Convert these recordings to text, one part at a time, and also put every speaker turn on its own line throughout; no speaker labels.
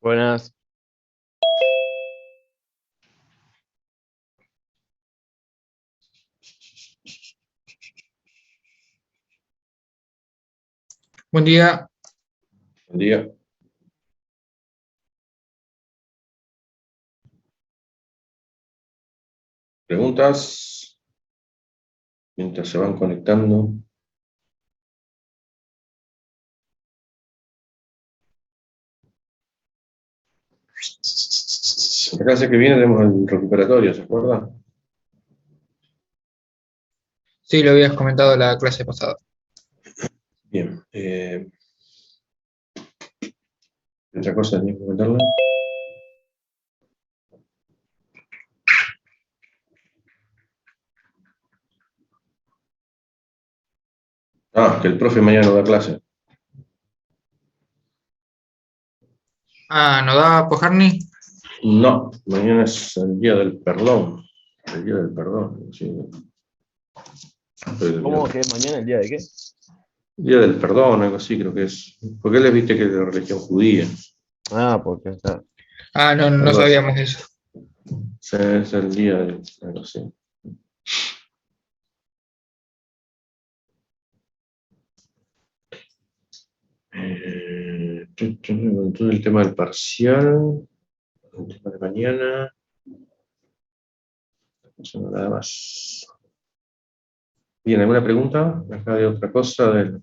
Buenas.
Buen día.
Buen día. ¿Preguntas mientras se van conectando? La clase que viene tenemos el recuperatorio, ¿se acuerdan?
Sí, lo habías comentado la clase pasada.
Bien. ¿Otra cosa tenía que comentarle? Que el profe mañana no da clase.
¿No da Pojarni?
No, mañana es el día del perdón. El día del perdón, sí.
¿Cómo que es mañana el día de qué?
Día del perdón, algo así creo que es. Porque él viste que es de religión judía.
Porque está.
No
Algo así.
sabíamos eso.
Sí, es el día de algo así. Todo el tema del parcial, el tema de mañana, no nada más. Bien, ¿alguna pregunta? Acá de otra cosa de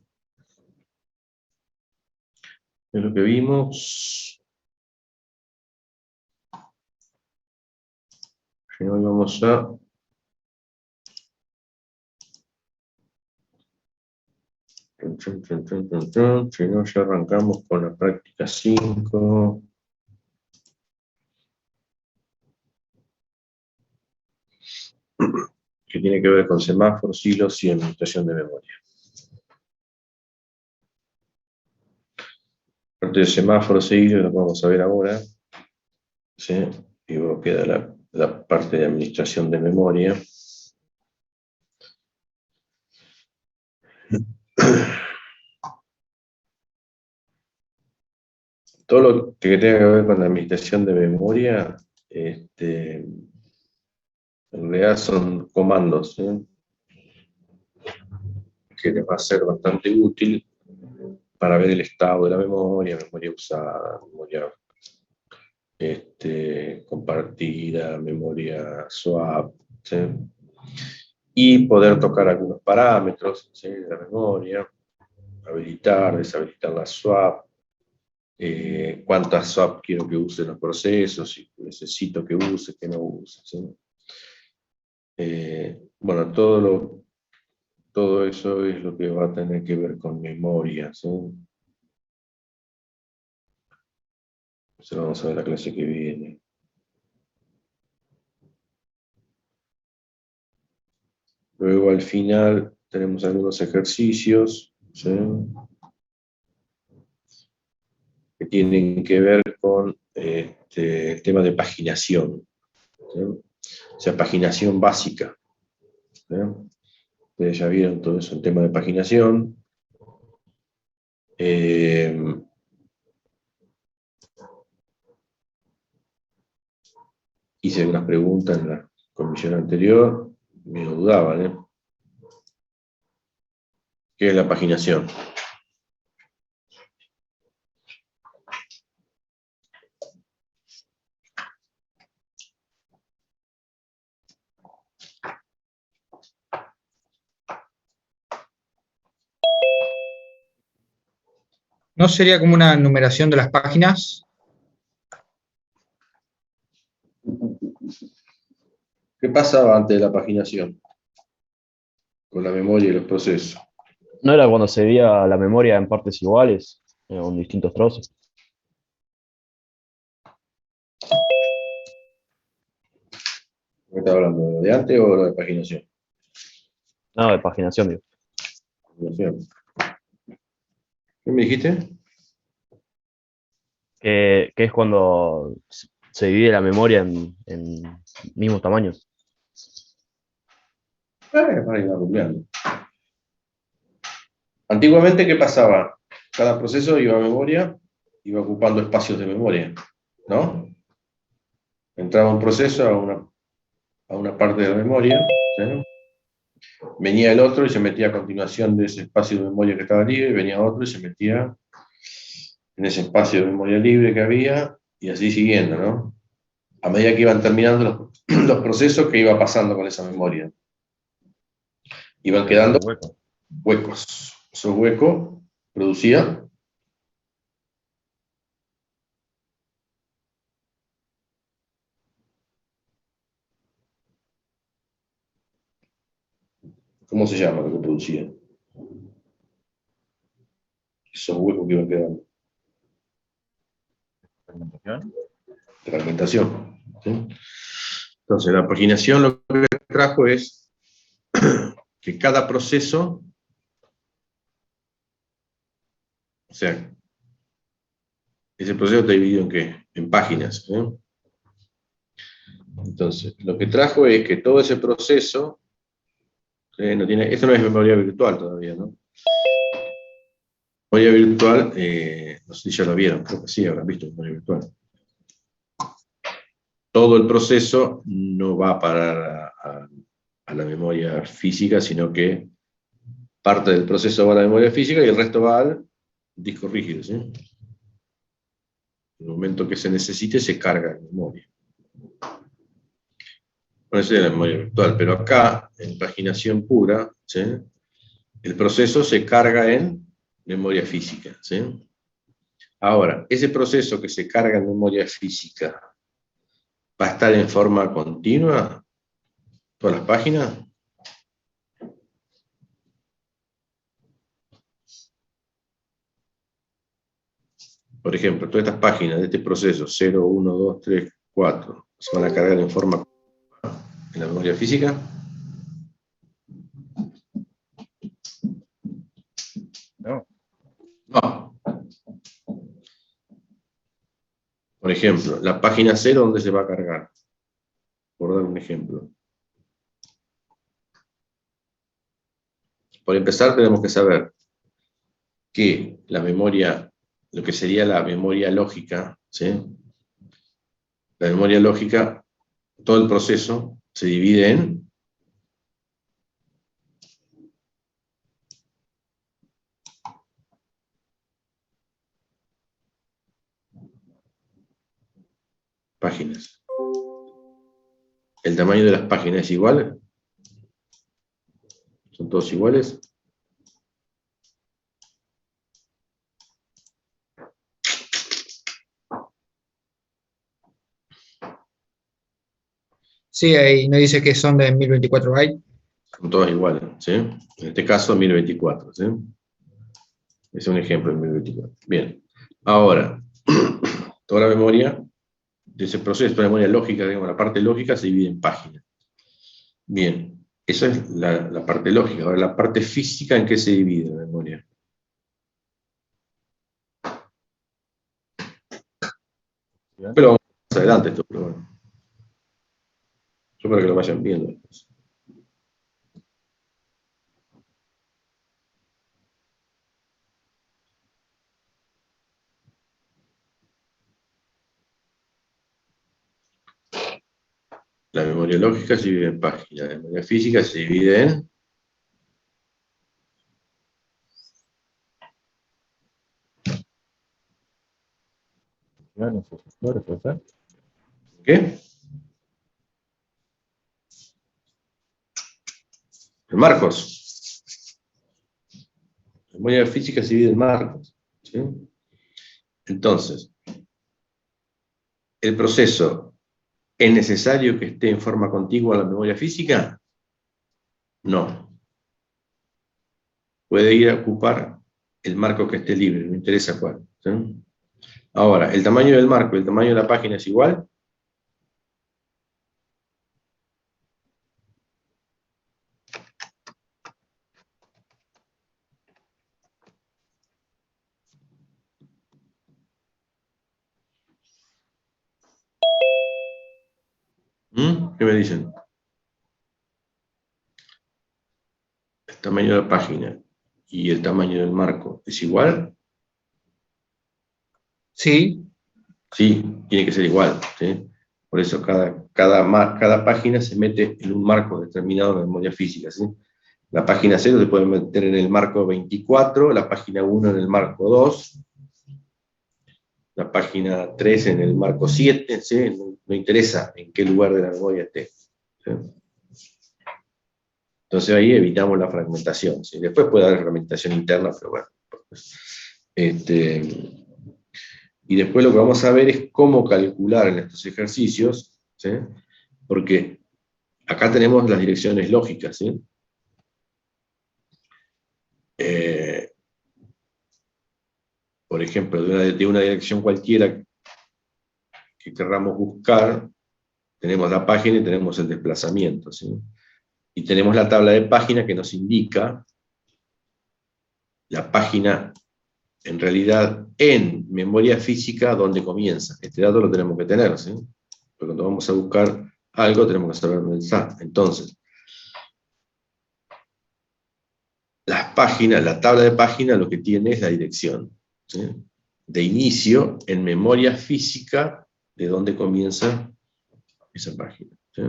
lo que vimos. Si no, vamos a... Si no, ya arrancamos con la práctica 5. Que tiene que ver con semáforos, hilos y administración de memoria. Parte de semáforos e hilos lo vamos a ver ahora. ¿Sí? Y luego queda la parte de administración de memoria. Todo lo que tenga que ver con la administración de memoria, en realidad son comandos, ¿sí? Que les va a ser bastante útil para ver el estado de la memoria usada, memoria compartida, memoria swap, ¿sí? Y poder tocar algunos parámetros, ¿sí?, de la memoria, habilitar, deshabilitar la swap, cuántas swap quiero que use los procesos, si necesito que use, que no use, ¿sí? Bueno, todo eso es lo que va a tener que ver con memoria, ¿sí? Eso lo vamos a ver la clase que viene. Luego al final tenemos algunos ejercicios, ¿sí?, que tienen que ver con el tema de paginación, ¿sí? O sea, paginación básica, ¿sí? Ustedes ya vieron todo eso, el tema de paginación. Hice unas preguntas en la comisión anterior, me lo dudaban, ¿eh? ¿Qué es la paginación?
¿No sería como una numeración de las páginas?
¿Qué pasaba antes de la paginación con la memoria y los procesos?
¿No era cuando se veía la memoria en partes iguales, con distintos trozos?
¿Me está hablando de lo de antes o de lo de paginación?
No, de paginación, digo.
Paginación. ¿Qué me dijiste?
Que es cuando se divide la memoria en mismos tamaños.
Para ir googleando. Antiguamente, ¿qué pasaba? Cada proceso iba a memoria iba ocupando espacios de memoria, ¿no? Entraba un proceso a una parte de la memoria, ¿sí? Venía el otro y se metía a continuación de ese espacio de memoria que estaba libre, venía otro y se metía en ese espacio de memoria libre que había, y así siguiendo, ¿no? A medida que iban terminando los procesos, ¿qué iba pasando con esa memoria? Iban quedando huecos. Esos huecos producían ¿cómo se llama lo que producía? Esos huecos que iban quedando.
¿Fragmentación?
Fragmentación. ¿Sí? Entonces, la paginación lo que trajo es que cada proceso, o sea, ese proceso está dividido en qué? En páginas. ¿Eh? Entonces, lo que trajo es que todo ese proceso, no tiene, esto no es memoria virtual todavía, ¿no? Memoria virtual, no sé si ya lo vieron, creo que sí, habrán visto memoria virtual. Todo el proceso no va a parar a la memoria física, sino que parte del proceso va a la memoria física y el resto va al disco rígido. ¿Sí? En el momento que se necesite, se carga en memoria. Bueno, esa es la memoria virtual, pero acá, en paginación pura, ¿sí? El proceso se carga en memoria física. ¿Sí? Ahora, ese proceso que se carga en memoria física, ¿va a estar en forma continua todas las páginas? Por ejemplo, todas estas páginas de este proceso, 0, 1, 2, 3, 4, ¿se van a cargar en forma en la memoria física?
No.
No. Por ejemplo, la página 0, ¿dónde se va a cargar? Por dar un ejemplo. Por empezar, tenemos que saber que la memoria, lo que sería la memoria lógica, ¿sí? La memoria lógica, todo el proceso se divide en páginas. ¿El tamaño de las páginas es igual? ¿Son todos iguales?
Sí, ahí no dice que son de 1024 bytes.
Son todas iguales, ¿sí? En este caso, 1024, ¿sí? Es un ejemplo de 1024. Bien. Ahora, toda la memoria de ese proceso, toda la memoria lógica, digamos, la parte lógica se divide en páginas. Bien. Esa es la parte lógica. Ahora, la parte física, ¿en qué se divide la memoria? Pero vamos más adelante esto, pero bueno. Yo para que lo vayan viendo. La memoria lógica se divide en páginas, la memoria física se divide en ¿qué? En marcos. La memoria física se divide en marcos. ¿Sí? Entonces, el proceso, ¿es necesario que esté en forma contigua a la memoria física? No. Puede ir a ocupar el marco que esté libre, no interesa cuál. ¿Sí? Ahora, ¿el tamaño del marco y el tamaño de la página es igual? ¿Qué me dicen? ¿El tamaño de la página y el tamaño del marco es igual?
Sí,
Sí, tiene que ser igual, ¿sí? Por eso cada página se mete en un marco determinado de memoria física, ¿sí? La página 0 se puede meter en el marco 24, la página 1 en el marco 2, la página 3 en el marco 7, ¿sí? No interesa en qué lugar de la memoria esté, ¿sí? Entonces ahí evitamos la fragmentación, ¿sí? Después puede haber fragmentación interna, pero bueno. Y después lo que vamos a ver es cómo calcular en estos ejercicios, ¿sí? Porque acá tenemos las direcciones lógicas, ¿sí? Por ejemplo, de una dirección cualquiera que querramos buscar, tenemos la página y tenemos el desplazamiento, ¿sí? Y tenemos la tabla de página que nos indica la página, en realidad, en memoria física, donde comienza. Este dato lo tenemos que tener, ¿sí? Porque cuando vamos a buscar algo, tenemos que saber dónde está. Entonces, las páginas, la tabla de página lo que tiene es la dirección, ¿sí? De inicio en memoria física de dónde comienza esa página, ¿sí?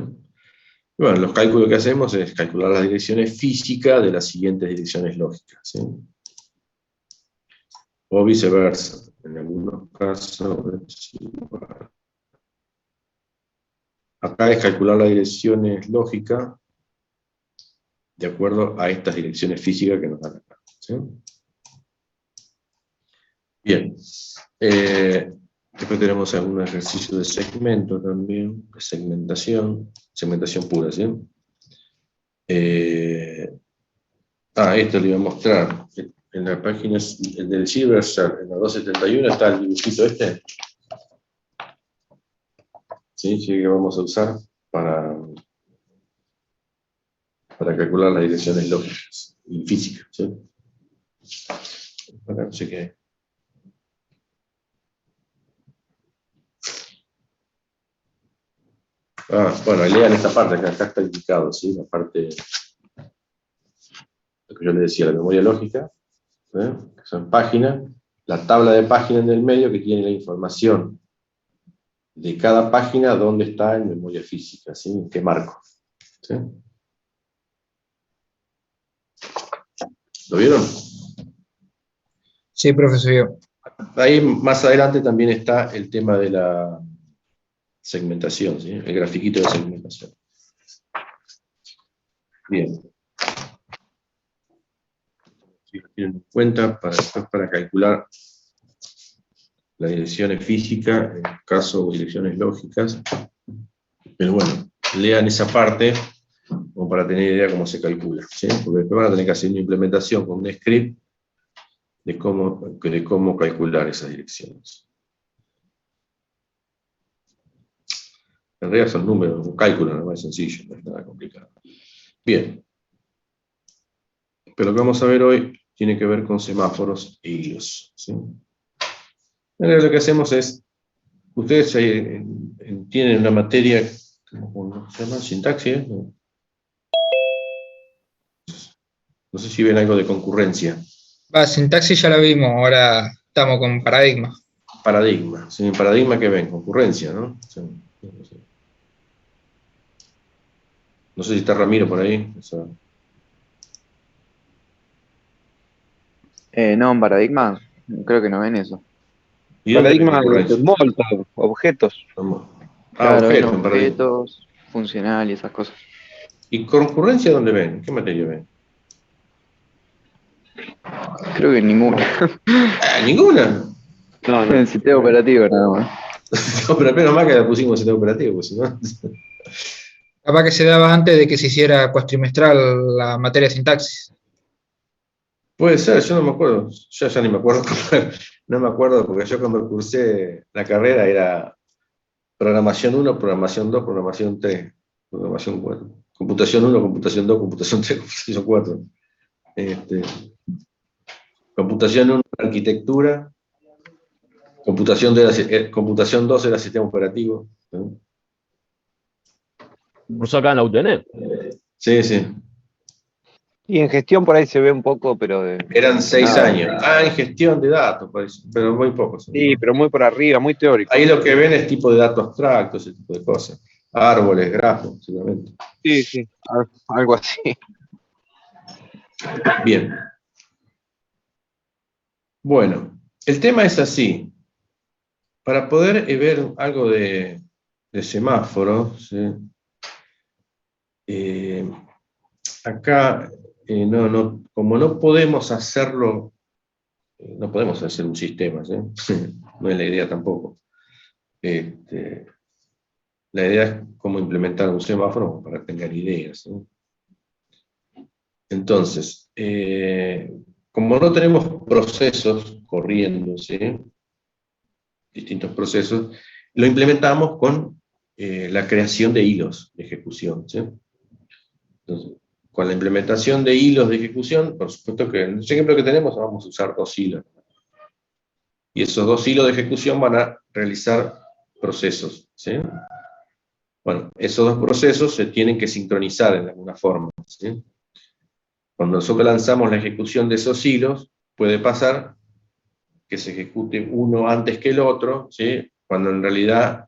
Y bueno, los cálculos que hacemos es calcular las direcciones físicas de las siguientes direcciones lógicas, ¿sí? O viceversa, en algunos casos es igual. Acá es calcular las direcciones lógicas de acuerdo a estas direcciones físicas que nos dan acá, ¿sí? Bien. Después tenemos algún ejercicio de segmento también, de segmentación pura, ¿sí? Esto le iba a mostrar. En la página del Silvershare, en la 271, está el dibujito este. ¿Sí? Que vamos a usar para calcular las direcciones lógicas y físicas, ¿sí? Acá no sé qué. Bueno, lean esta parte, que acá está indicado, ¿sí? La parte, lo que yo les decía, la memoria lógica, ¿eh? Que son páginas, la tabla de páginas en el medio que tiene la información de cada página, dónde está en memoria física, ¿sí? En qué marco, ¿sí? ¿Lo vieron?
sí, profesor.
Ahí más adelante también está el tema de la segmentación, ¿sí? El grafiquito de segmentación. Bien. Si lo tienen en cuenta para calcular las direcciones físicas, en el caso de direcciones lógicas. Pero bueno, lean esa parte como para tener idea cómo se calcula, ¿sí? Porque después van a tener que hacer una implementación con un script de cómo calcular esas direcciones. En realidad son números, un cálculo no es sencillo, no es nada complicado. Bien. Pero lo que vamos a ver hoy tiene que ver con semáforos e hilos, ¿sí? Lo que hacemos es, ustedes tienen una materia, ¿cómo se llama? Sintaxis, ¿no? No sé si ven algo de concurrencia.
Sintaxis ya la vimos, ahora estamos con paradigma.
Paradigma, ¿sí? Paradigma que ven, concurrencia, ¿no? O sea, no sé si está Ramiro por ahí. O sea,
No, en paradigma, creo que no ven eso.
¿y dónde ven
Paradigma de
concurrencia?
Molto, objetos.
Claro, ven
Objeto en paradigma.
objetos, funcional y esas cosas.
¿Y concurrencia dónde ven? ¿Qué materia ven?
Creo que ninguna.
¿Ninguna?
No,
En el sistema operativo nada más.
No, pero menos mal que la pusimos en sistema operativo, pues si no.
Capaz que se daba antes de que se hiciera cuatrimestral la materia de sintaxis.
Puede ser, yo no me acuerdo. Yo ya ni me acuerdo. No me acuerdo porque yo cuando cursé la carrera era programación 1, programación 2, programación 3, programación 4. Computación 1, computación 2, computación 3, computación 4. Computación 1 era arquitectura, computación 2 era sistema operativo. ¿No?
Curso acá en la UTN.
Sí, sí.
Y en gestión por ahí se ve un poco, pero
Eran 6
nada.
años. Ah, en gestión de datos, parece, pero muy pocos.
Sí, pero muy por arriba, muy teórico.
Ahí lo que ven es tipo de datos abstractos, ese tipo de cosas. Árboles, grafos, seguramente.
Sí, sí, algo así.
Bien. Bueno, el tema es así. Para poder ver algo de semáforos, ¿sí? Acá, como no podemos hacerlo, no podemos hacer un sistema, ¿sí? No es la idea tampoco. La idea es cómo implementar un semáforo para que tengan ideas, ¿sí? Entonces, como no tenemos procesos corriendo, ¿sí? Distintos procesos, lo implementamos con la creación de hilos de ejecución, ¿sí? Entonces, con la implementación de hilos de ejecución, por supuesto que en el ejemplo que tenemos vamos a usar 2 hilos. Y esos 2 hilos de ejecución van a realizar procesos, ¿sí? Bueno, esos 2 procesos se tienen que sincronizar en alguna forma, ¿sí? Cuando nosotros lanzamos la ejecución de esos hilos, puede pasar que se ejecute uno antes que el otro, ¿sí? Cuando en realidad,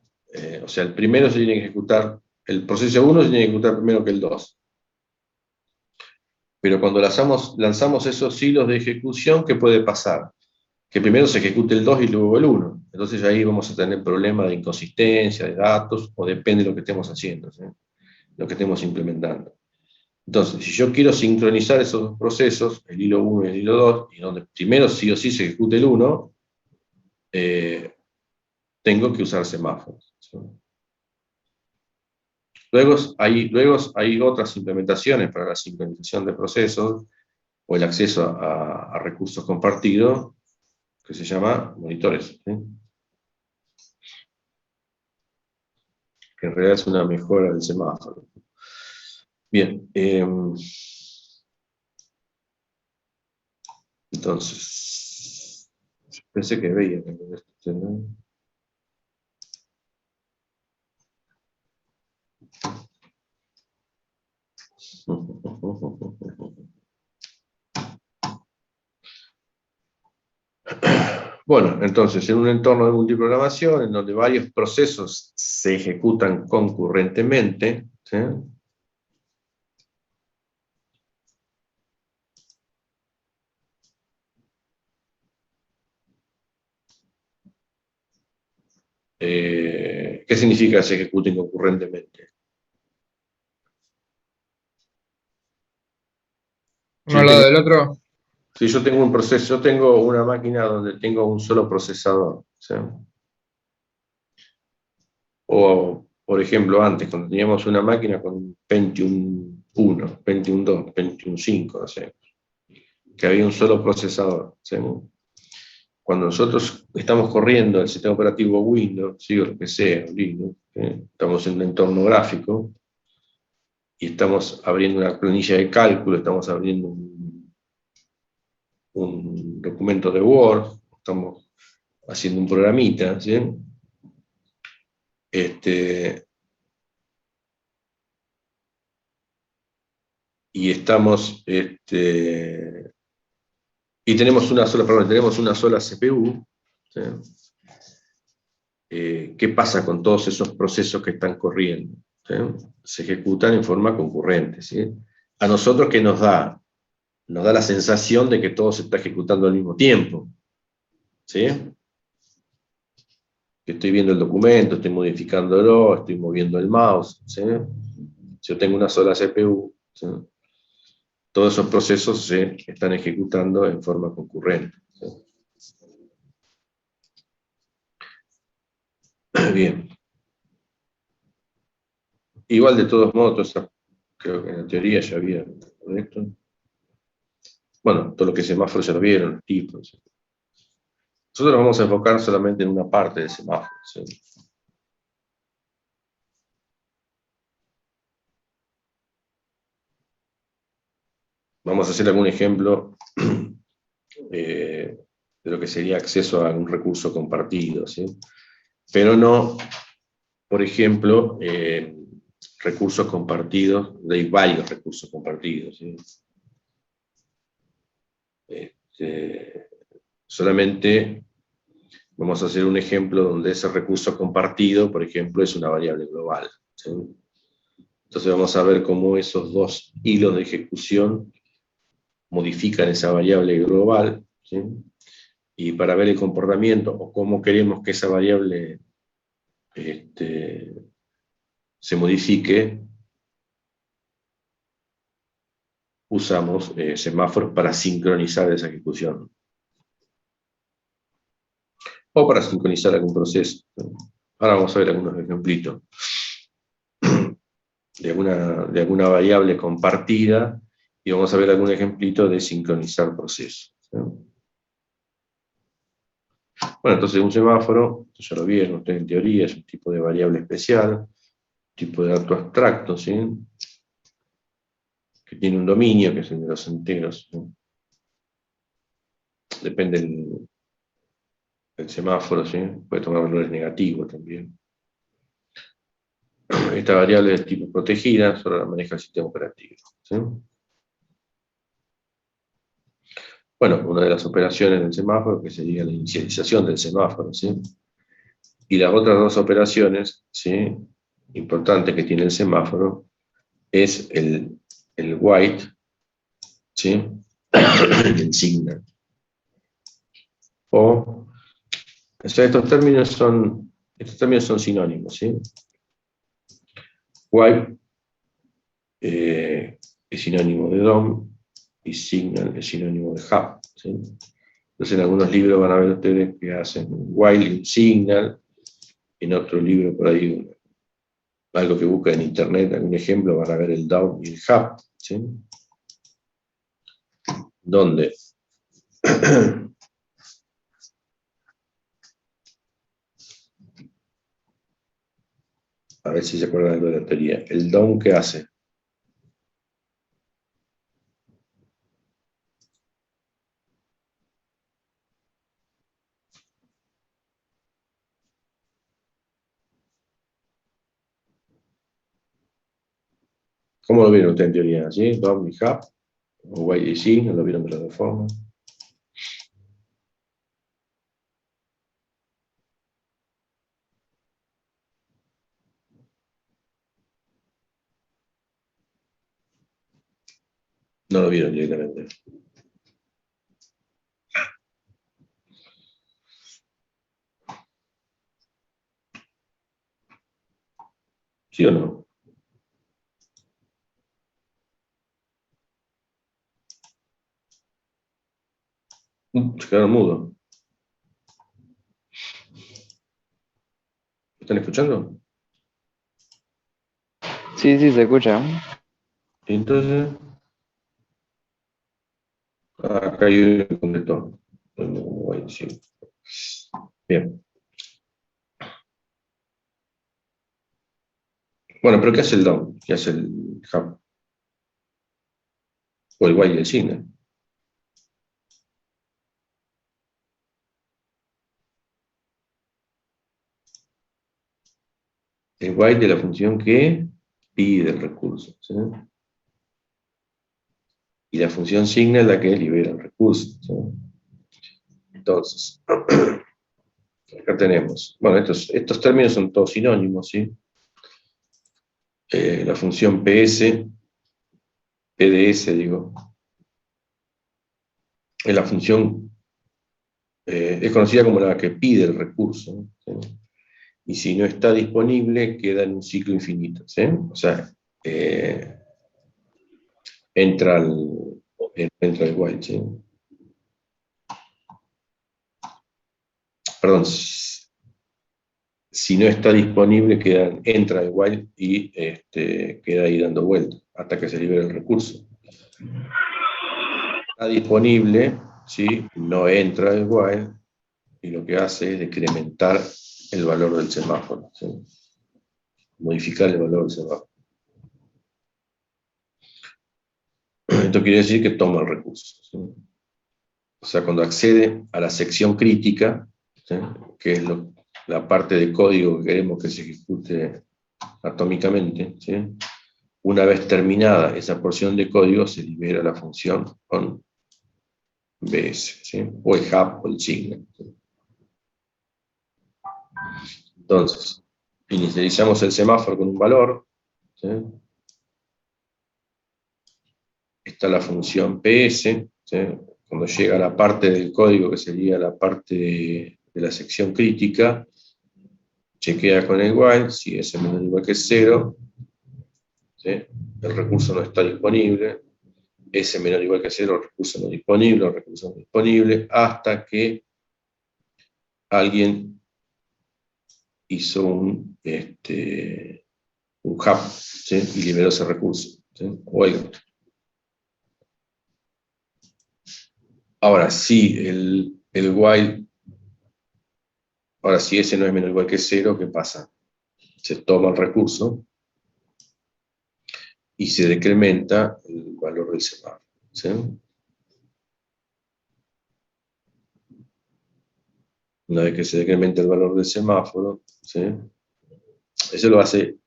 o sea, el primero se tiene que ejecutar, el proceso 1 se tiene que ejecutar primero que el 2. Pero cuando lanzamos esos hilos de ejecución, ¿qué puede pasar? Que primero se ejecute el 2 y luego el 1. Entonces ahí vamos a tener problemas de inconsistencia, de datos, o depende de lo que estemos haciendo, ¿sí? Lo que estemos implementando. Entonces, si yo quiero sincronizar esos 2 procesos, el hilo 1 y el hilo 2, y donde primero sí o sí se ejecute el 1, tengo que usar semáforos, ¿sí? Luego hay otras implementaciones para la sincronización de procesos o el acceso a recursos compartidos, que se llama monitores, ¿sí? Que en realidad es una mejora del semáforo. Bien, entonces, pensé que veía esto, ¿no? Bueno, entonces, en un entorno de multiprogramación, en donde varios procesos se ejecutan concurrentemente, ¿sí? ¿Qué significa que se ejecuten concurrentemente?
Uno al lado del otro.
Si yo tengo un proceso, yo tengo una máquina donde tengo un solo procesador, ¿sí? O, por ejemplo, antes, cuando teníamos una máquina con Pentium 1, Pentium 2, Pentium 5, no sé, que había un solo procesador, ¿sí? Cuando nosotros estamos corriendo el sistema operativo Windows, ¿sí? O lo que sea, Linux, ¿sí? Estamos en un entorno gráfico y estamos abriendo una planilla de cálculo, estamos abriendo un documento de Word, estamos haciendo un programita, ¿sí? Y estamos, y tenemos una sola CPU, ¿sí? ¿Qué pasa con todos esos procesos que están corriendo? ¿Sí? Se ejecutan en forma concurrente, ¿sí? A nosotros, ¿qué nos da? Nos da la sensación de que todo se está ejecutando al mismo tiempo, ¿sí? Que estoy viendo el documento, estoy modificándolo, estoy moviendo el mouse, ¿sí? Si yo tengo una sola CPU, ¿sí? Todos esos procesos se están ejecutando en forma concurrente, ¿sí? Bien. Igual, de todos modos, creo que en la teoría ya había esto. Bueno, todo lo que es semáforo ya lo vieron, los tipos. Nosotros vamos a enfocar solamente en una parte del semáforo, ¿sí? Vamos a hacer algún ejemplo de lo que sería acceso a un recurso compartido, ¿sí? Pero no, por ejemplo, recursos compartidos, hay varios recursos compartidos, ¿sí? Solamente vamos a hacer un ejemplo donde ese recurso compartido, por ejemplo, es una variable global, ¿sí? Entonces vamos a ver cómo esos dos hilos de ejecución modifican esa variable global, ¿sí? Y para ver el comportamiento o cómo queremos que esa variable se modifique, usamos semáforos para sincronizar esa ejecución. O para sincronizar algún proceso. Ahora vamos a ver algunos ejemplitos de alguna variable compartida y vamos a ver algún ejemplito de sincronizar procesos, ¿sí? Bueno, entonces un semáforo, ya lo vieron ustedes en teoría, es un tipo de variable especial, un tipo de dato abstracto, ¿sí? Que tiene un dominio, que es el de los enteros, ¿sí? Depende del semáforo, ¿sí? Puede tomar valores negativos también. Esta variable es tipo protegida, solo la maneja el sistema operativo, ¿sí? Bueno, una de las operaciones del semáforo, que sería la inicialización del semáforo, ¿sí? Y las otras dos operaciones, ¿sí?, importantes que tiene el semáforo, es el white, ¿sí?, y el signal. O sea, estos términos son sinónimos, ¿sí? White es sinónimo de DOM y signal es sinónimo de hub, ¿sí? Entonces en algunos libros van a ver ustedes que hacen while y signal, en otro libro por ahí, algo que busca en internet, algún ejemplo, van a ver el down y el hub, ¿sí? Donde a ver si se acuerdan algo de la teoría. El down, ¿qué hace? ¿Cómo lo vieron ustedes en teoría? ¿Sí? Down y hub, o while y signal, lo vieron de las dos formas. No lo vieron directamente. ¿Sí o no? Se quedaron mudos. ¿Están escuchando?
Sí, sí, se escucha.
Entonces, acá hay un contestó. Sí. Bien. Bueno, pero ¿qué hace el down? ¿Qué hace el hub? O el while y el signal. El while de la función que pide el recurso, ¿sí? Y la función signal es la que libera el recurso, ¿sí? Entonces, acá tenemos, bueno, estos términos son todos sinónimos, ¿sí? La función PDS, digo, es la función, es conocida como la que pide el recurso, ¿sí? Y si no está disponible, queda en un ciclo infinito, ¿sí? O sea, entra el while, ¿sí? Perdón, si no está disponible, entra el while y queda ahí dando vueltas hasta que se libere el recurso. Está disponible, ¿sí? No entra el while y lo que hace es decrementar el valor del semáforo, ¿sí? Modificar el valor del semáforo. Esto quiere decir que toma el recurso, ¿sí? O sea, cuando accede a la sección crítica, ¿sí?, que es la parte de código que queremos que se ejecute atómicamente, ¿sí?, una vez terminada esa porción de código, se libera la función on. BS, ¿sí? O el hub o el signal. Entonces, inicializamos el semáforo con un valor, ¿sí? Está la función PS, ¿sí? Cuando llega a la parte del código que sería la parte de la sección crítica, chequea con el while, si es menor o igual que 0, ¿sí? El recurso no está disponible, S menor o igual que 0, el recurso no disponible, el recurso no disponible, hasta que alguien hizo un hub, ¿sí? Y liberó ese recurso, ¿sí? O el otro. Ahora, si el while, ahora si ese no es menor o igual que 0, ¿qué pasa? Se toma el recurso y se decrementa el valor del semáforo, ¿sí? Una vez que se decrementa el valor del semáforo, ¿sí? Eso lo hace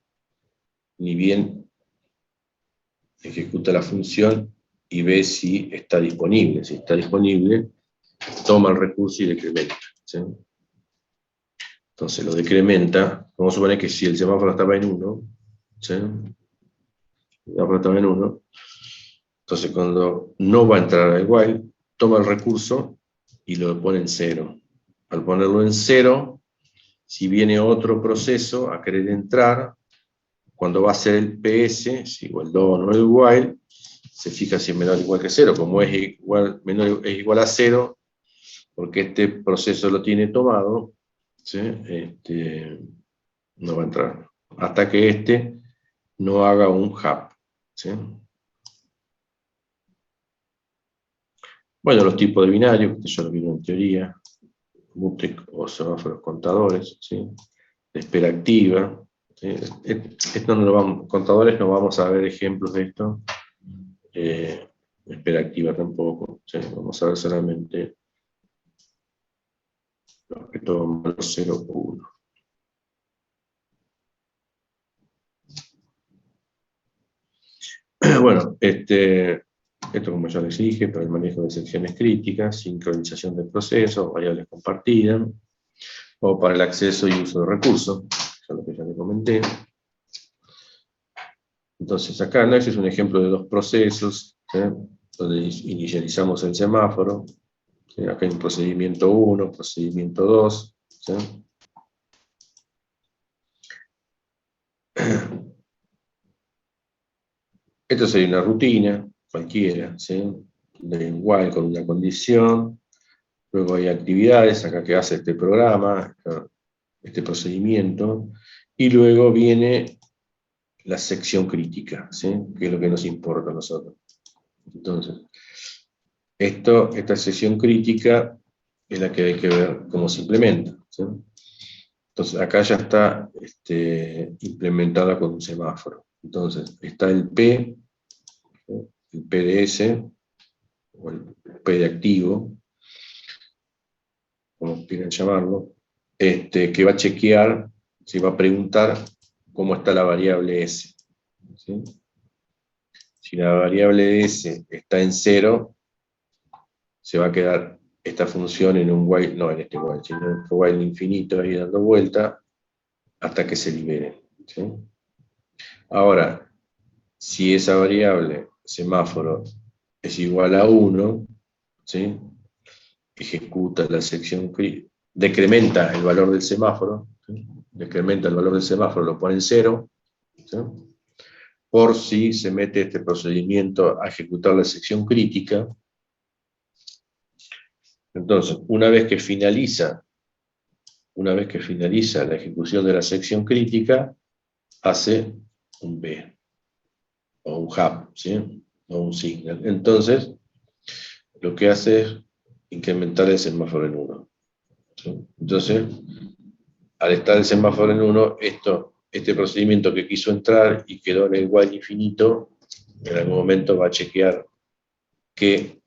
ni bien ejecuta la función y ve si está disponible. Si está disponible, toma el recurso y decrementa, ¿sí? Entonces lo decrementa. Vamos a suponer que si el semáforo estaba en 1, ¿sí? El semáforo estaba en 1, entonces cuando no va a entrar al while, toma el recurso y lo pone en 0. Al ponerlo en 0, si viene otro proceso a querer entrar, cuando va a ser el PS, si o el do o el while, se fija si es menor o igual que 0. Como es igual, menor es igual a 0, porque este proceso lo tiene tomado, ¿sí? No va a entrar. Hasta que este no haga un hub, ¿sí? Bueno, los tipos de binarios, que ya lo vieron en teoría, mutex o semáforos contadores, ¿sí? De espera activa, ¿sí? Esto no lo vamos, contadores no vamos a ver ejemplos de esto, espera activa tampoco, ¿sí? Vamos a ver solamente los que toman los 0 o 1. Bueno, esto como ya les dije, para el manejo de secciones críticas, sincronización de procesos, variables compartidas, o para el acceso y uso de recursos, ya lo que ya les comenté. Entonces acá ¿no? Este es un ejemplo de dos procesos, ¿sí? Donde inicializamos el semáforo, ¿sí? Acá hay un procedimiento 1, procedimiento 2, ¿sí? Esto sería una rutina, cualquiera, ¿sí? De igual con una condición, luego hay actividades, acá que hace este programa, este procedimiento, y luego viene la sección crítica, ¿sí? Que es lo que nos importa a nosotros. Entonces, esta sección crítica es la que hay que ver cómo se implementa, ¿sí? Entonces, acá ya está implementada con un semáforo. Entonces, está el P, ¿sí? El PDS, o el P de activo, como quieran llamarlo, que va a chequear, se va a preguntar cómo está la variable S, ¿sí? Si la variable S está en 0, se va a quedar esta función en un while, no en este while, sino en otro while infinito ahí dando vuelta hasta que se libere, ¿sí? Ahora, si esa variable, semáforo, es igual a 1, ¿sí? Ejecuta la sección, decrementa el valor del semáforo, ¿sí? Decrementa el valor del semáforo, lo pone en 0, ¿sí? Por si se mete este procedimiento a ejecutar la sección crítica. Entonces, una vez que finaliza la ejecución de la sección crítica, hace un B, o un hub, ¿sí? O un signal. Entonces, lo que hace es incrementar el semáforo en 1. ¿Sí? Entonces, al estar el semáforo en 1, este procedimiento que quiso entrar y quedó en el while infinito, en algún momento va a chequear que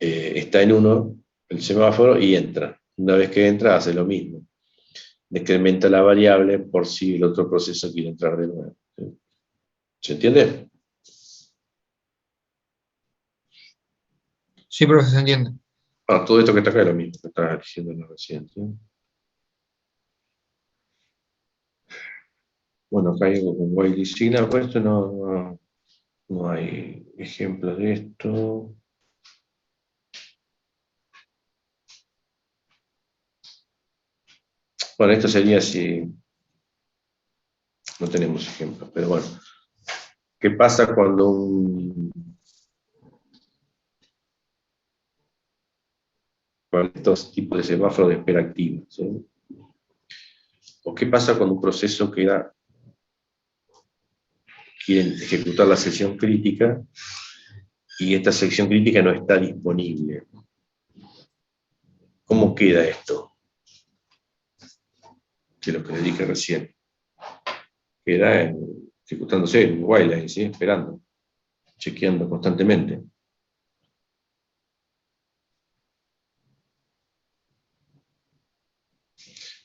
está en 1 el semáforo y entra. Una vez que entra, hace lo mismo. Decrementa la variable por si el otro proceso quiere entrar de nuevo. ¿Sí? ¿Se entiende?
Sí, profe, se entiende.
Todo esto que está acá es lo mismo que estaba diciendo recién, ¿sí? Bueno, acá hay algo con while signal, por esto no hay ejemplos de esto. Bueno, esto sería si no tenemos ejemplos, pero bueno. ¿Qué pasa cuando con estos tipos de semáforos de espera activa? ¿Sí? ¿O qué pasa cuando un proceso quiere ejecutar la sección crítica y esta sección crítica no está disponible? ¿Cómo queda esto? De lo que le dije recién. Queda ejecutándose en while, ¿sí? Esperando, chequeando constantemente.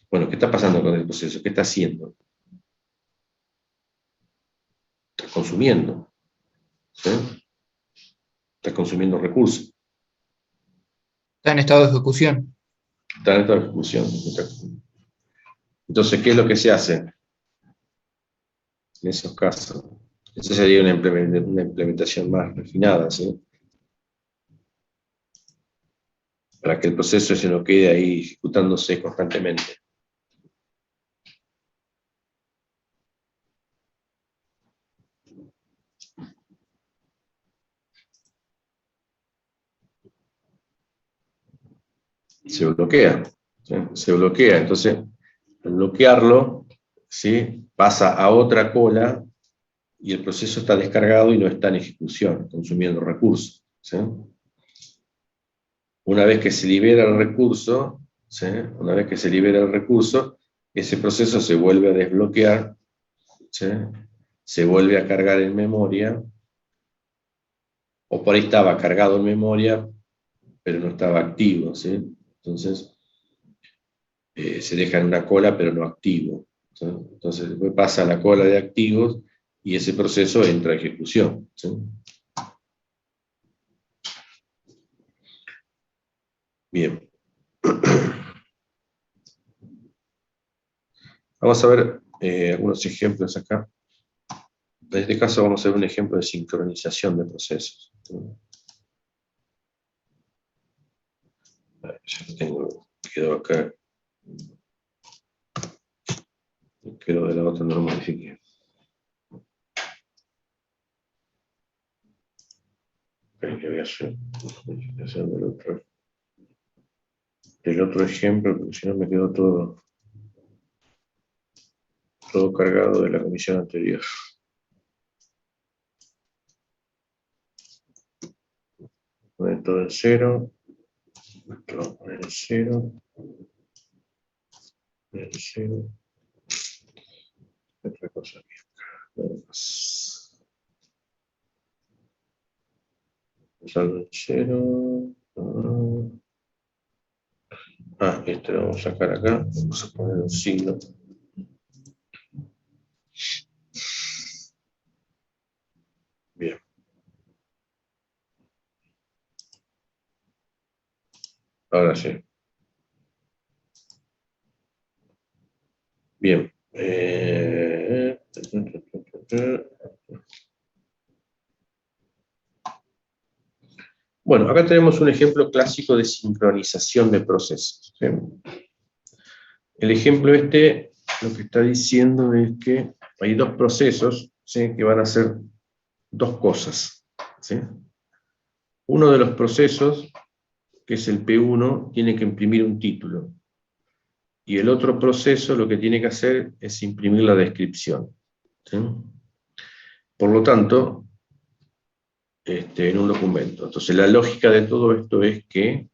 Bueno, ¿qué está pasando con el proceso? ¿Qué está haciendo? Está consumiendo. ¿Sí? Está consumiendo recursos.
Está en estado de ejecución.
Está en estado de ejecución. Entonces, ¿qué es lo que se hace en esos casos? Esa sería una implementación más refinada, ¿sí? Para que el proceso se no quede ahí ejecutándose constantemente. Se bloquea, ¿sí? Se bloquea, entonces al bloquearlo, ¿sí? Pasa a otra cola y el proceso está descargado y no está en ejecución, consumiendo recursos, ¿sí? Una vez que se libera el recurso, ¿sí? Una vez que se libera el recurso, ese proceso se vuelve a desbloquear, ¿sí? Se vuelve a cargar en memoria, o por ahí estaba cargado en memoria, pero no estaba activo, ¿sí? Entonces, se deja en una cola, pero no activo, ¿sí? Entonces, después pasa a la cola de activos y ese proceso entra a ejecución, ¿sí? Bien. Vamos a ver algunos ejemplos acá. En este caso vamos a ver un ejemplo de sincronización de procesos. Ya lo tengo, quedó acá. Quedó de la otra, no lo modifiqué. ¿Qué voy a hacer? Modificación del otro ejemplo, porque si no me quedó todo cargado de la comisión anterior. Poner todo en cero. Esto poner en cero. Poner en cero. Otra cosa aquí. Nada más. Saldo en cero. Este lo vamos a sacar acá. Vamos a poner un signo. Bien. Ahora sí. Bien. Bueno, acá tenemos un ejemplo clásico de sincronización de procesos, ¿sí? El ejemplo este lo que está diciendo es que hay dos procesos, ¿sí? Que van a hacer dos cosas, ¿sí? Uno de los procesos, que es el P1, tiene que imprimir un título. Y el otro proceso lo que tiene que hacer es imprimir la descripción, ¿sí? Por lo tanto, en un documento. Entonces la lógica de todo esto es que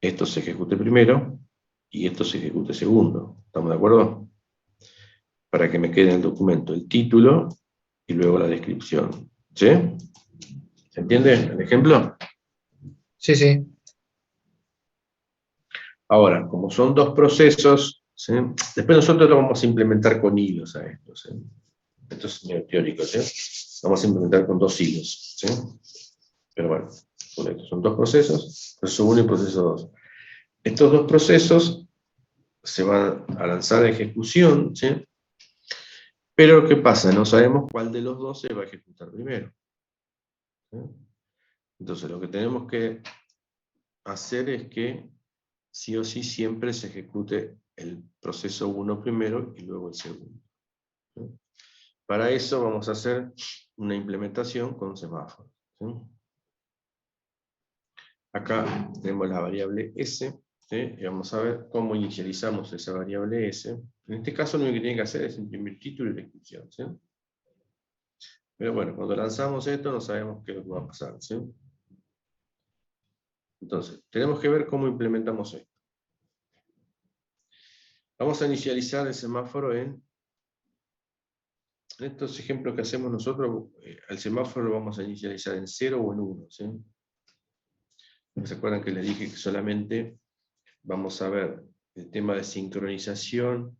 esto se ejecute primero y esto se ejecute segundo. ¿Estamos de acuerdo? Para que me quede en el documento el título y luego la descripción. ¿Sí? ¿Se entiende el ejemplo?
Sí, sí.
Ahora, como son dos procesos, ¿sí? Después nosotros lo vamos a implementar con hilos a esto, ¿sí? Esto es medio teórico, ¿sí? Vamos a implementar con dos hilos, ¿sí? Pero bueno, son dos procesos, proceso 1 y proceso 2. Estos dos procesos se van a lanzar a ejecución, ¿sí? Pero ¿qué pasa? No sabemos cuál de los dos se va a ejecutar primero, ¿sí? Entonces lo que tenemos que hacer es que sí o sí siempre se ejecute el proceso 1 primero y luego el segundo, ¿sí? Para eso vamos a hacer una implementación con semáforos, ¿sí? Acá tenemos la variable S, ¿sí? Y vamos a ver cómo inicializamos esa variable S. En este caso lo único que tiene que hacer es imprimir título y descripción, ¿sí? Pero bueno, cuando lanzamos esto no sabemos qué es lo que va a pasar, ¿sí? Entonces, tenemos que ver cómo implementamos esto. Vamos a inicializar el semáforo en estos ejemplos que hacemos nosotros. El semáforo lo vamos a inicializar en 0 o en 1, ¿sí? ¿Se acuerdan que les dije que solamente vamos a ver el tema de sincronización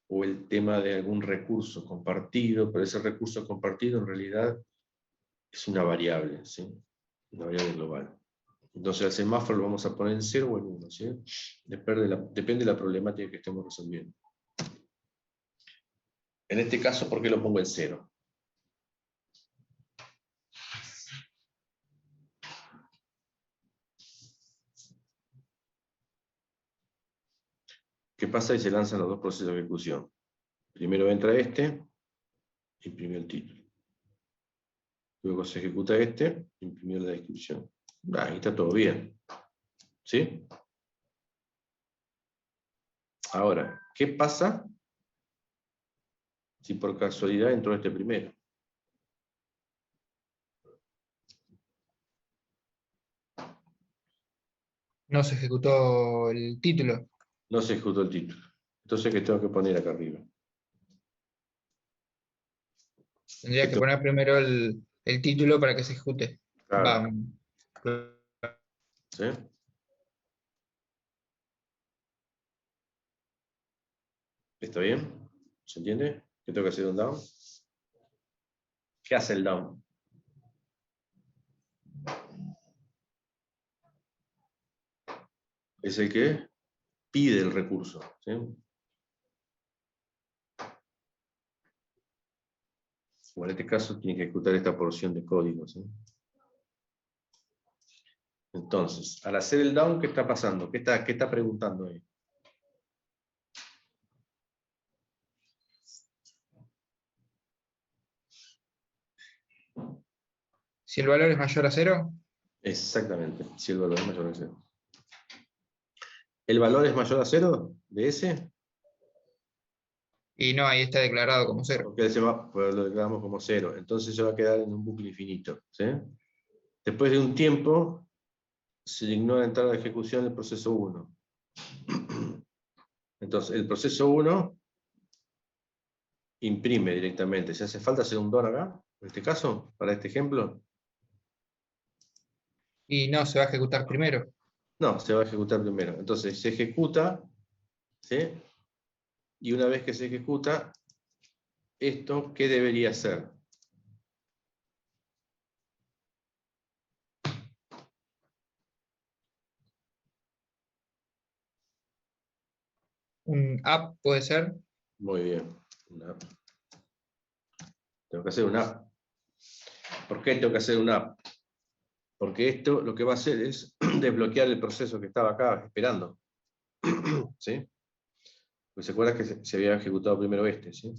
o el tema de algún recurso compartido? Pero ese recurso compartido en realidad es una variable, ¿sí? Una variable global. Entonces al semáforo lo vamos a poner en 0 o en 1, ¿sí? Depende de la problemática que estemos resolviendo. En este caso, ¿por qué lo pongo en 0? ¿Qué pasa si se lanzan los dos procesos de ejecución? Primero entra este, imprimió el título. Luego se ejecuta este, imprimió la descripción. Ahí está todo bien, ¿sí? Ahora, ¿qué pasa si por casualidad entró este primero?
No se ejecutó el título.
No se ejecutó el título. Entonces, ¿qué tengo que poner acá arriba?
Tendrías que poner primero el título para que se ejecute.
Claro, ¿sí? ¿Está bien? ¿Se entiende? ¿Qué tengo que hacer un down? ¿Qué hace el down? Es el que pide el recurso, ¿sí? O en este caso tiene que ejecutar esta porción de código, ¿sí? Entonces, al hacer el down, ¿qué está pasando? ¿Qué está preguntando ahí?
Si el valor es mayor a 0,
Exactamente, si el valor es mayor a 0. ¿El valor es mayor a 0 de ese?
y no, ahí está declarado como 0.
Porque pues lo declaramos como 0. Entonces se va a quedar en un bucle infinito, ¿sí? Después de un tiempo, se le ignora entrar a ejecución el proceso 1. Entonces, el proceso 1 imprime directamente. Si hace falta hacer un DOR acá, en este caso, para este ejemplo,
Y no, se va a ejecutar primero.
no, se va a ejecutar primero. Entonces, se ejecuta, ¿sí? Y una vez que se ejecuta, esto, ¿qué debería hacer?
Un app puede ser.
Muy bien. Tengo que hacer una app. ¿Por qué tengo que hacer una app? Porque esto lo que va a hacer es desbloquear el proceso que estaba acá esperando. ¿Sí? Pues se acuerda que se había ejecutado primero este, ¿sí?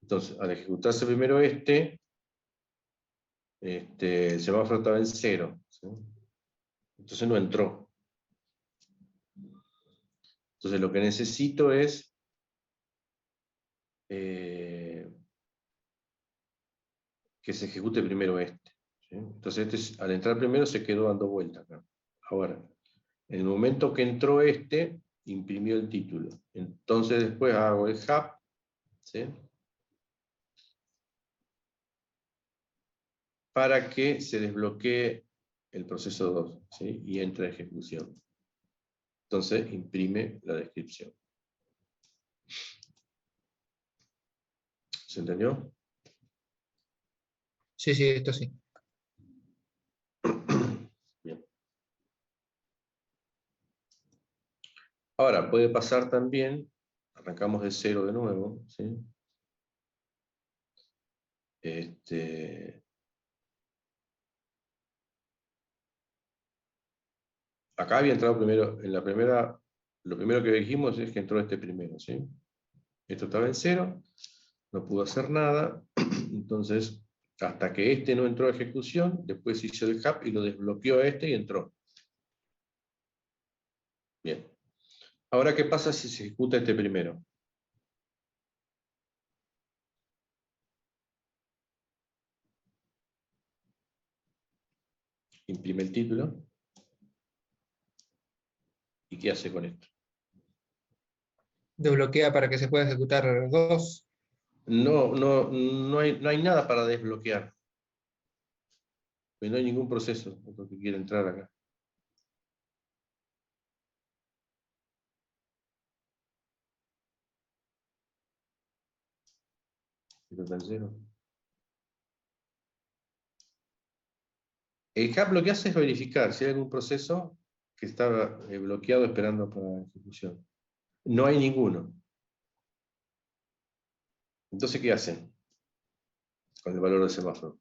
Entonces, al ejecutarse primero el semáforo estaba en 0, ¿sí? Entonces no entró. Entonces lo que necesito es que se ejecute primero este, ¿sí? Entonces al entrar primero se quedó dando vueltas acá. Ahora, en el momento que entró imprimió el título. Entonces después hago el hub, ¿sí? Para que se desbloquee el proceso 2, ¿sí? Y entre a ejecución. Entonces imprime la descripción. ¿Se entendió?
Sí, sí, esto sí.
Bien. Ahora, puede pasar también, arrancamos de cero de nuevo, ¿sí? Acá había entrado primero, en la primera, lo primero que dijimos es que entró este primero, ¿sí? Esto estaba en cero, no pudo hacer nada, entonces, hasta que este no entró a ejecución, después hizo el hub y lo desbloqueó a este y entró. Bien. Ahora, ¿qué pasa si se ejecuta este primero? Imprime el título. ¿Y qué hace con esto?
Desbloquea para que se pueda ejecutar 2.
No hay nada para desbloquear. Pues no hay ningún proceso que quiera entrar acá. Esto está en cero. El hub lo que hace es verificar si hay algún proceso que está bloqueado esperando para ejecución. No hay ninguno. Entonces, ¿qué hacen con el valor del semáforo?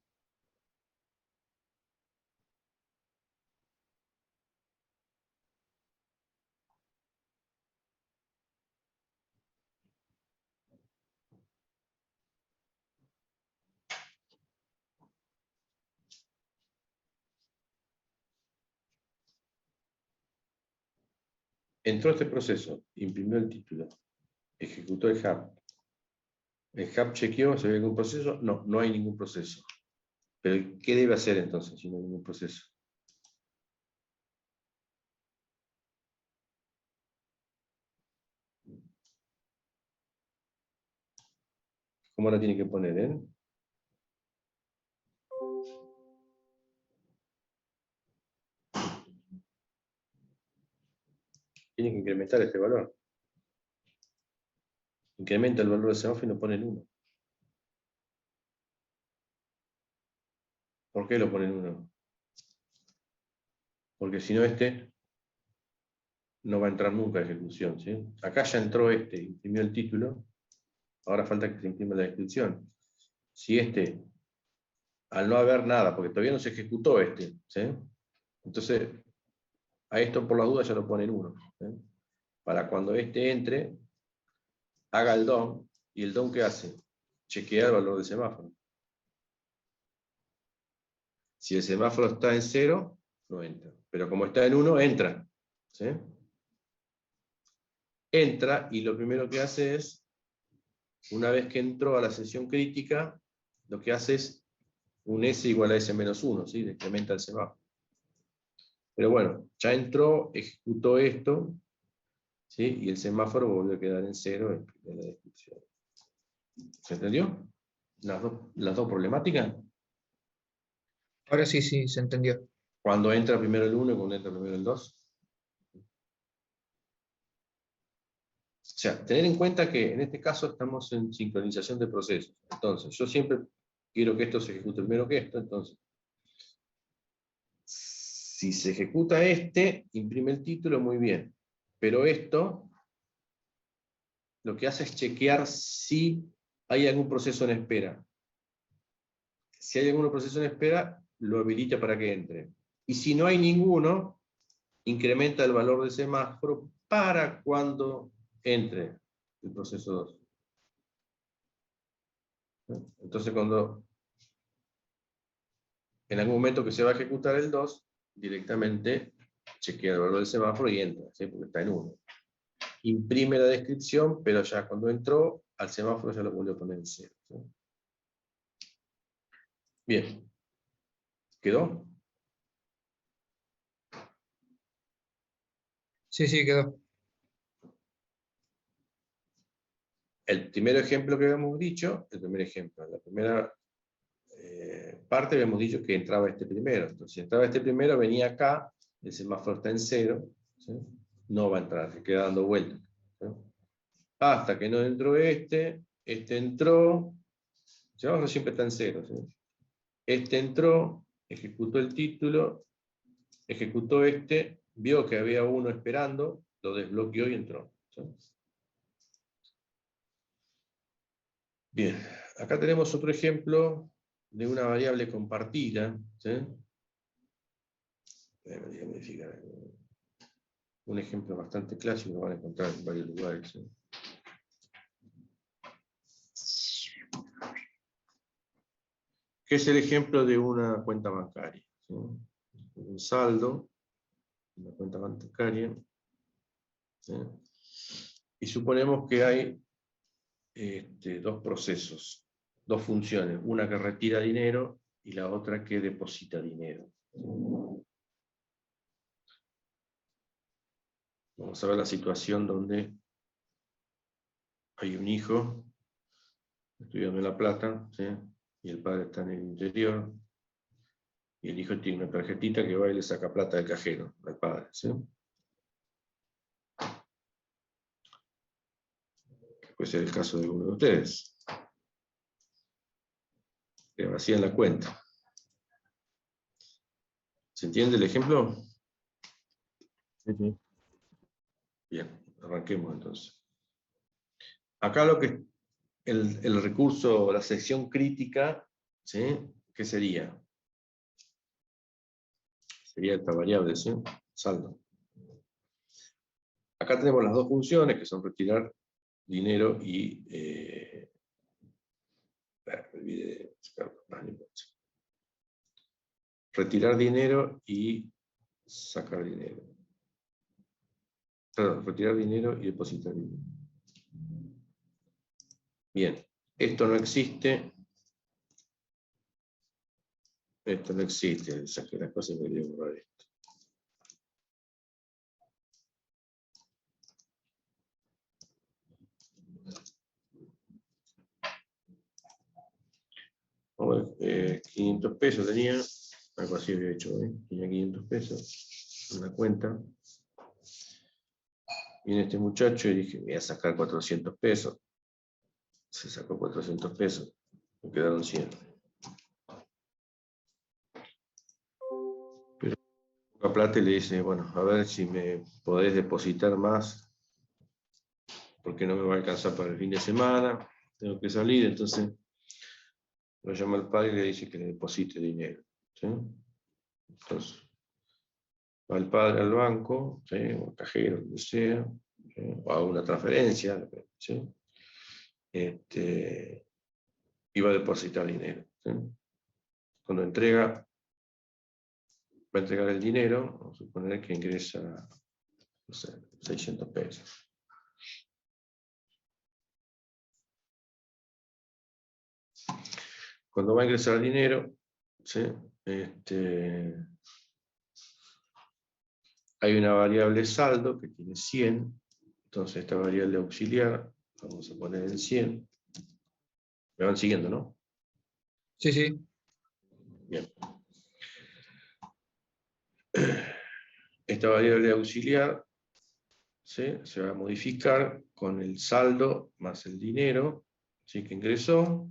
Entró este proceso, imprimió el título, ejecutó el hub. El hub chequeó si hay algún proceso. No, no hay ningún proceso. Pero, ¿qué debe hacer entonces si no hay ningún proceso? ¿Cómo la tiene que poner, Tiene que incrementar este valor. Incrementa el valor del semáforo y no pone el 1. ¿Por qué lo pone en 1? Porque si no no va a entrar nunca a ejecución, ¿sí? Acá ya entró imprimió el título, ahora falta que se imprima la descripción. Si al no haber nada, porque todavía no se ejecutó ¿sí? Entonces, a esto por la duda ya lo pone en 1. ¿sí? Para cuando entre, haga el DOM, y el DOM ¿qué hace? Chequea el valor del semáforo. Si el semáforo está en 0, no entra. Pero como está en 1, entra. ¿sí? Entra y lo primero que hace es, una vez que entró a la sesión crítica, lo que hace es un S igual a S menos 1, ¿sí? Decrementa el semáforo. Pero bueno, ya entró, ejecutó esto, ¿sí? Y el semáforo volvió a quedar en 0 en la descripción. ¿Se entendió? Las dos problemáticas.
Ahora sí, sí, se entendió.
Cuando entra primero el 1 y cuando entra primero el 2. O sea, tener en cuenta que en este caso estamos en sincronización de procesos. Entonces, yo siempre quiero que esto se ejecute primero que esto, entonces, si se ejecuta imprime el título, muy bien. Pero esto, lo que hace es chequear si hay algún proceso en espera. Si hay algún proceso en espera, lo habilita para que entre. Y si no hay ninguno, incrementa el valor del semáforo para cuando entre el proceso 2. Entonces, cuando en algún momento que se va a ejecutar el 2, directamente chequea el valor del semáforo y entra, ¿sí? Porque está en 1. Imprime la descripción, pero ya cuando entró, al semáforo ya lo volvió a poner en 0. ¿sí? Bien. ¿Quedó?
Sí, sí, quedó.
El primer ejemplo que habíamos dicho, la primera parte habíamos dicho que entraba este primero. Entonces, si entraba este primero, venía acá, el semáforo está en 0, ¿sí? No va a entrar, se queda dando vueltas. ¿sí? Hasta que no entró este entró, el semáforo siempre está en 0. ¿sí? Este entró, ejecutó el título, ejecutó este, vio que había uno esperando, lo desbloqueó y entró. ¿Sí? Bien, acá tenemos otro ejemplo de una variable compartida. ¿Sí? Voy a modificar. Un ejemplo bastante clásico, lo van a encontrar en varios lugares. ¿Sí? ¿Qué es el ejemplo de una cuenta bancaria? ¿Sí? Un saldo, una cuenta bancaria. ¿Sí? Y suponemos que hay dos procesos, dos funciones, una que retira dinero y la otra que deposita dinero. Vamos a ver la situación donde hay un hijo estudiando en La Plata, ¿sí? Y el padre está en el interior, y el hijo tiene una tarjetita que va y le saca plata del cajero al padre. ¿Sí? Que puede ser el caso de alguno de ustedes, que vacían la cuenta. ¿Se entiende el ejemplo?
Sí, sí.
Bien, arranquemos entonces. Acá lo que el recurso, la sección crítica, ¿sí? ¿Qué sería? Sería esta variable, ¿sí? Saldo. Acá tenemos las dos funciones que son retirar dinero y retirar dinero y sacar dinero. Perdón, retirar dinero y depositar dinero. Bien, esto no existe. Esto no existe, saqué las cosas y me dio borrar esto. Vamos a ver, 500 pesos tenía, algo así había hecho, tenía 500 pesos en la cuenta. Viene este muchacho y dije, voy a sacar 400 pesos. Se sacó 400 pesos, me quedaron 100. Pero poca plata y le dice, bueno, a ver si me podés depositar más, porque no me va a alcanzar para el fin de semana, tengo que salir, entonces lo llama al padre y le dice que le deposite dinero. ¿Sí? Entonces, va el padre al banco, ¿sí? O al cajero, donde sea, ¿sí? O a una transferencia, ¿sí? Y va a depositar dinero. ¿Sí? Cuando va a entregar el dinero, vamos a suponer que ingresa, no sé, 600 pesos. Cuando va a ingresar el dinero, ¿sí? Hay una variable saldo que tiene 100, entonces esta variable auxiliar, vamos a poner en 100. Me van siguiendo, ¿no?
Sí, sí.
Bien. Esta variable auxiliar, ¿sí? Se va a modificar con el saldo más el dinero, ¿sí? Que ingresó.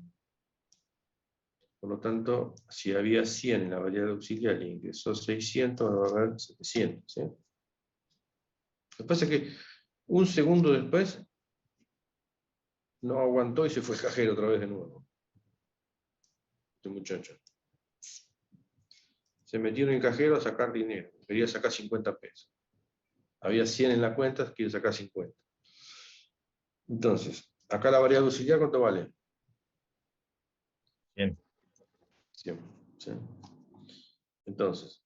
Por lo tanto, si había 100 en la variable auxiliar y ingresó 600, ahora va a haber 700. ¿Sí? Lo que pasa es que un segundo después no aguantó y se fue cajero otra vez de nuevo. Este muchacho. Se metió en el cajero a sacar dinero. Quería sacar 50 pesos. Había 100 en la cuenta, quiere sacar 50. Entonces, acá la variable auxiliar, ¿cuánto vale?
100.
100. ¿Sí? Entonces,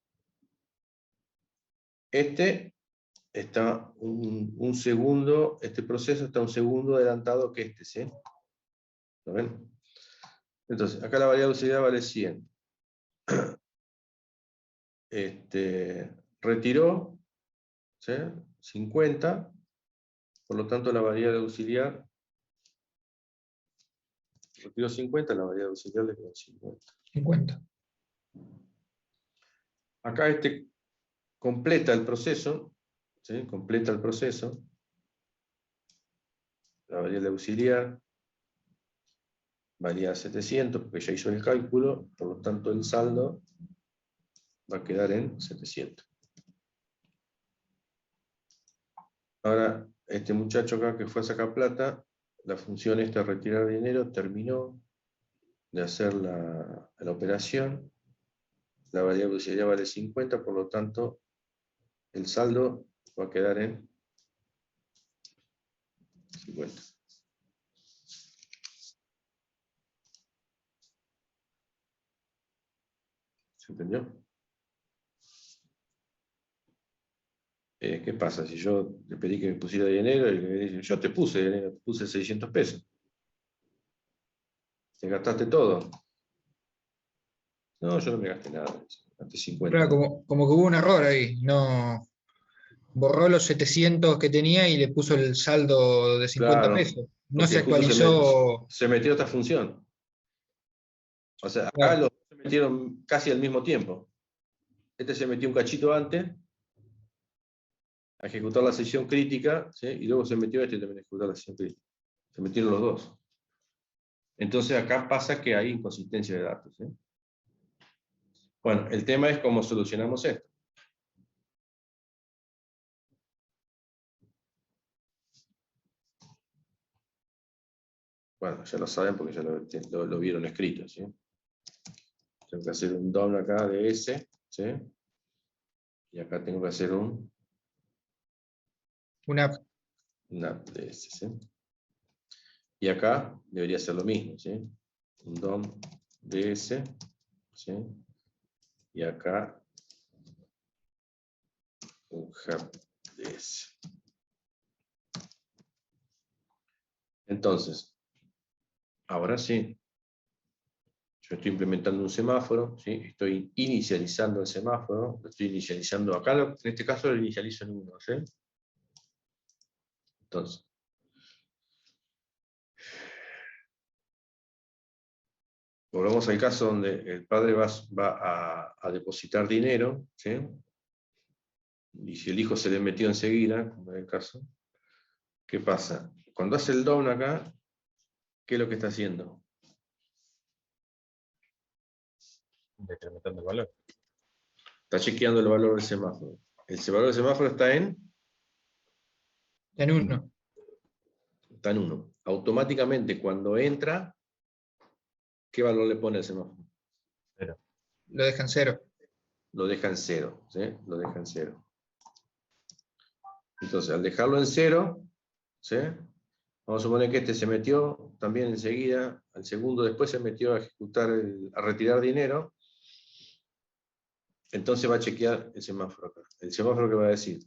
este está un segundo, este proceso está un segundo adelantado que este, ¿sí? ¿Lo ven? Entonces, acá la variable auxiliar vale 100. Retiró, ¿sí? 50, por lo tanto la variable auxiliar retiró 50, la variable auxiliar le quedó 50.
50.
Acá completa el proceso, ¿sí? Completa el proceso, la variable auxiliar valía 700 porque ya hizo el cálculo, por lo tanto el saldo va a quedar en 700. Ahora, este muchacho acá que fue a sacar plata, la función esta retirar dinero terminó de hacer la operación, la variable usuaria vale 50, por lo tanto el saldo va a quedar en 50. ¿Se entendió? ¿Qué pasa? Si yo le pedí que me pusiera dinero y le dije, yo te puse dinero, te puse 600 pesos. Te gastaste todo. No, yo no me gasté nada, gasté 50.
Claro, como que hubo un error ahí. No, borró los 700 que tenía y le puso el saldo de 50
Claro,
pesos. No
porque
se
justo
actualizó.
se metió esta función. O sea, acá
Claro,
los dos se metieron casi al mismo tiempo. Este se metió un cachito antes a ejecutar la sesión crítica, ¿sí? Y luego se metió este también a ejecutar la sesión crítica. Se metieron los dos. Entonces acá pasa que hay inconsistencia de datos, ¿sí? Bueno, el tema es cómo solucionamos esto. Bueno, ya lo saben porque ya lo vieron escrito, ¿sí? Tengo que hacer un DOM acá de S, ¿sí? Y acá tengo que hacer un
una,
NAP de S, ¿sí? Y acá debería ser lo mismo, ¿sí? Un DOM de S, ¿sí? Y acá un hub de S. Entonces, ahora sí, yo estoy implementando un semáforo, ¿sí? Estoy inicializando el semáforo, lo estoy inicializando acá, en este caso lo inicializo en 1, ¿sí? Entonces, volvemos al caso donde el padre va a depositar dinero, ¿sí? Y si el hijo se le metió enseguida, como en el caso, ¿qué pasa? Cuando hace el down acá, ¿qué es lo que está haciendo?
Decrementando el valor.
Está chequeando el valor del semáforo. El valor del semáforo está en
en 1.
1. Automáticamente cuando entra, ¿qué valor le pone el semáforo?
Pero,
Lo dejan 0.
Lo deja en 0, ¿sí? Lo deja en 0. Entonces, al dejarlo en 0, ¿sí? Vamos a suponer que este se metió también enseguida, al segundo después se metió a ejecutar, a retirar dinero, entonces va a chequear el semáforo acá. El semáforo que va a decir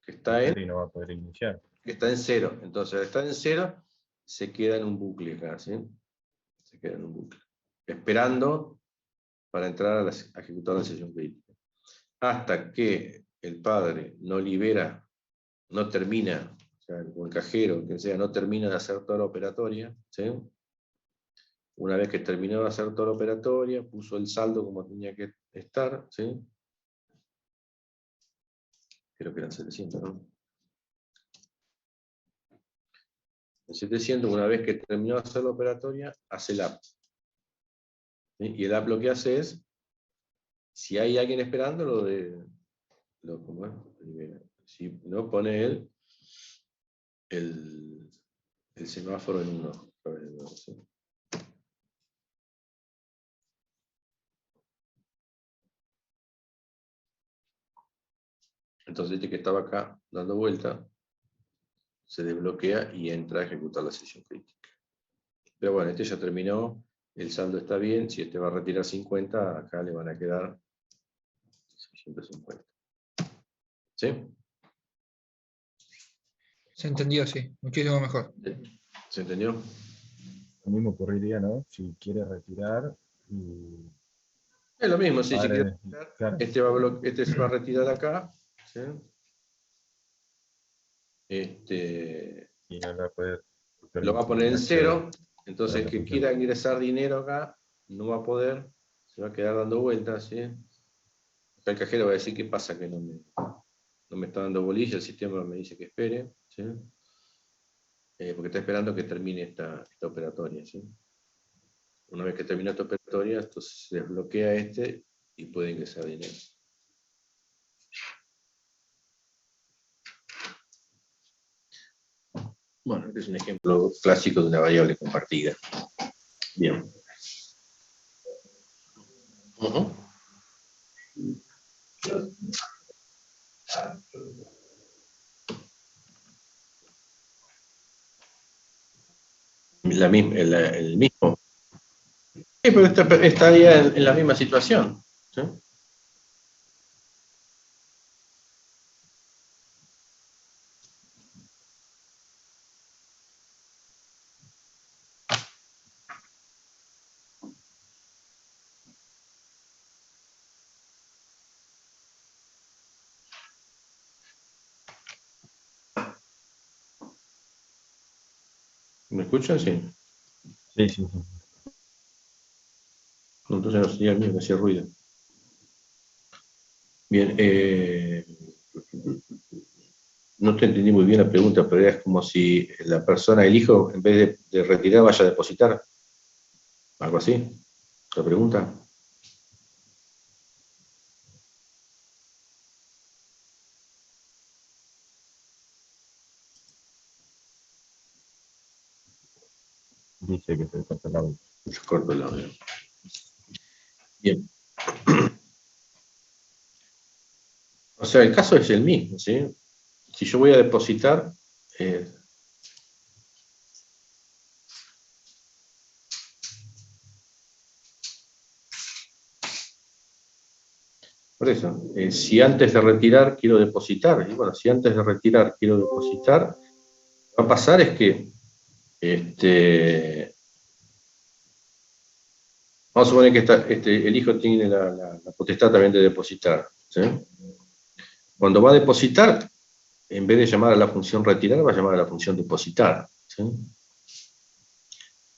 que está en,
y no va a poder iniciar.
que está en 0. Entonces, al estar en 0, se queda en un bucle acá, ¿sí? Se queda en un bucle. Esperando para entrar a ejecutar la sesión crítica. Hasta que el padre no libera, no termina, o sea, el cajero, quien sea, no termina de hacer toda la operatoria, ¿sí? Una vez que terminó de hacer toda la operatoria, puso el saldo como tenía que estar, ¿sí? Creo que eran 700, ¿no? En 700, una vez que terminó de hacer la operatoria, hace el app. ¿Sí? Y el app lo que hace es, si hay alguien esperando, ¿cómo es? Si no, pone el semáforo en 1. ¿Sí? Entonces este que estaba acá dando vuelta, se desbloquea y entra a ejecutar la sesión crítica. Pero bueno, este ya terminó, el saldo está bien, si este va a retirar 50, acá le van a quedar 650. ¿Sí?
Se entendió, sí. Muchísimo mejor.
¿Se entendió?
Lo mismo ocurriría, ¿no? Si quiere retirar y
Es lo mismo, si quiere
padre,
retirar,
claro,
este se va a retirar acá, ¿sí?
y no la puede
Lo va a poner en
acceder
0, entonces el
la
que
función.
quiera ingresar dinero acá no va a poder, se va a quedar dando vueltas, ¿sí? Acá el cajero va a decir qué pasa que no me está dando bolilla, el sistema me dice que espere, ¿sí? Porque está esperando que termine esta operatoria, ¿sí? Una vez que termina esta operatoria, entonces se desbloquea este y puede ingresar dinero. Bueno, este es un ejemplo clásico de una variable compartida. Bien. El mismo. Sí, pero estaría en la misma situación. ¿Sí? ¿Me escuchan? Sí.
Sí, sí, sí.
Entonces no sería el mío que hacía ruido. Bien, no te entendí muy bien la pregunta, pero es como si la persona, el hijo, en vez de retirar, vaya a depositar. Algo así. ¿La pregunta?
Dice que se corta el audio.
Yo corto el audio. Bien. O sea, el caso es el mismo, ¿sí? Si yo voy a depositar, por eso, si antes de retirar quiero depositar, y bueno, si antes de retirar quiero depositar, lo que va a pasar es que vamos a suponer que el hijo tiene la potestad también de depositar, ¿sí? Cuando va a depositar, en vez de llamar a la función retirar, va a llamar a la función depositar, ¿sí?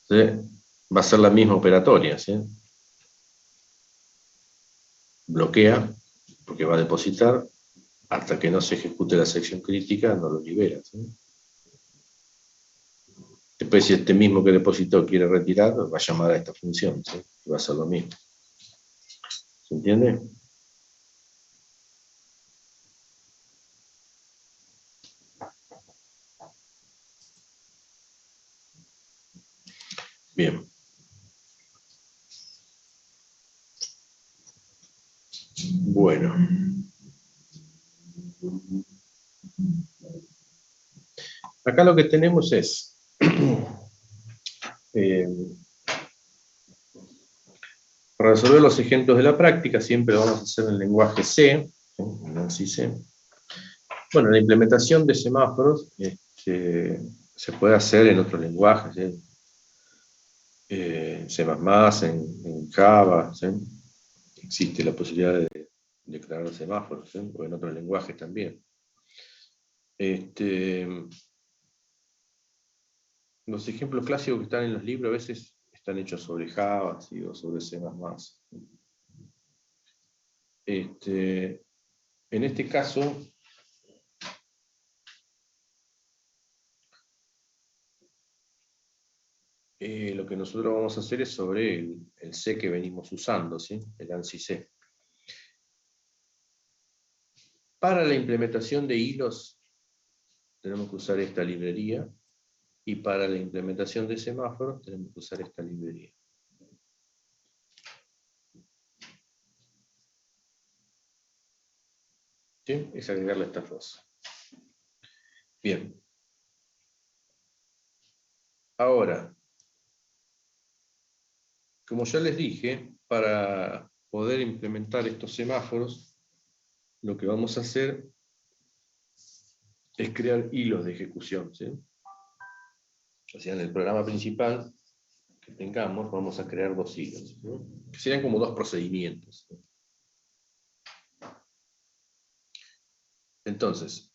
Entonces, va a ser la misma operatoria, ¿sí? Bloquea, porque va a depositar, hasta que no se ejecute la sección crítica, no lo libera, ¿sí? Después, si este mismo que depositó quiere retirar, va a llamar a esta función, ¿sí? Y va a ser lo mismo. ¿Se entiende? Bien. Bueno. Acá lo que tenemos es para resolver los ejemplos de la práctica, siempre lo vamos a hacer en el lenguaje C, en ANSI C. Bueno, la implementación de semáforos se puede hacer en otros lenguajes, ¿sí? C++, en Java, ¿sí? Existe la posibilidad de declarar semáforos, ¿sí? O en otros lenguajes también. Los ejemplos clásicos que están en los libros a veces están hechos sobre Java, ¿sí? O sobre C++. En este caso, lo que nosotros vamos a hacer es sobre el C que venimos usando, ¿sí? El ANSI C. Para la implementación de hilos tenemos que usar esta librería, y para la implementación de semáforos tenemos que usar esta librería. ¿Sí? Es agregarle estas dos. Bien. Ahora, como ya les dije, para poder implementar estos semáforos, lo que vamos a hacer es crear hilos de ejecución, ¿sí? O sea, en el programa principal que tengamos, vamos a crear dos hilos, ¿sí? Que serían como dos procedimientos, ¿sí? Entonces,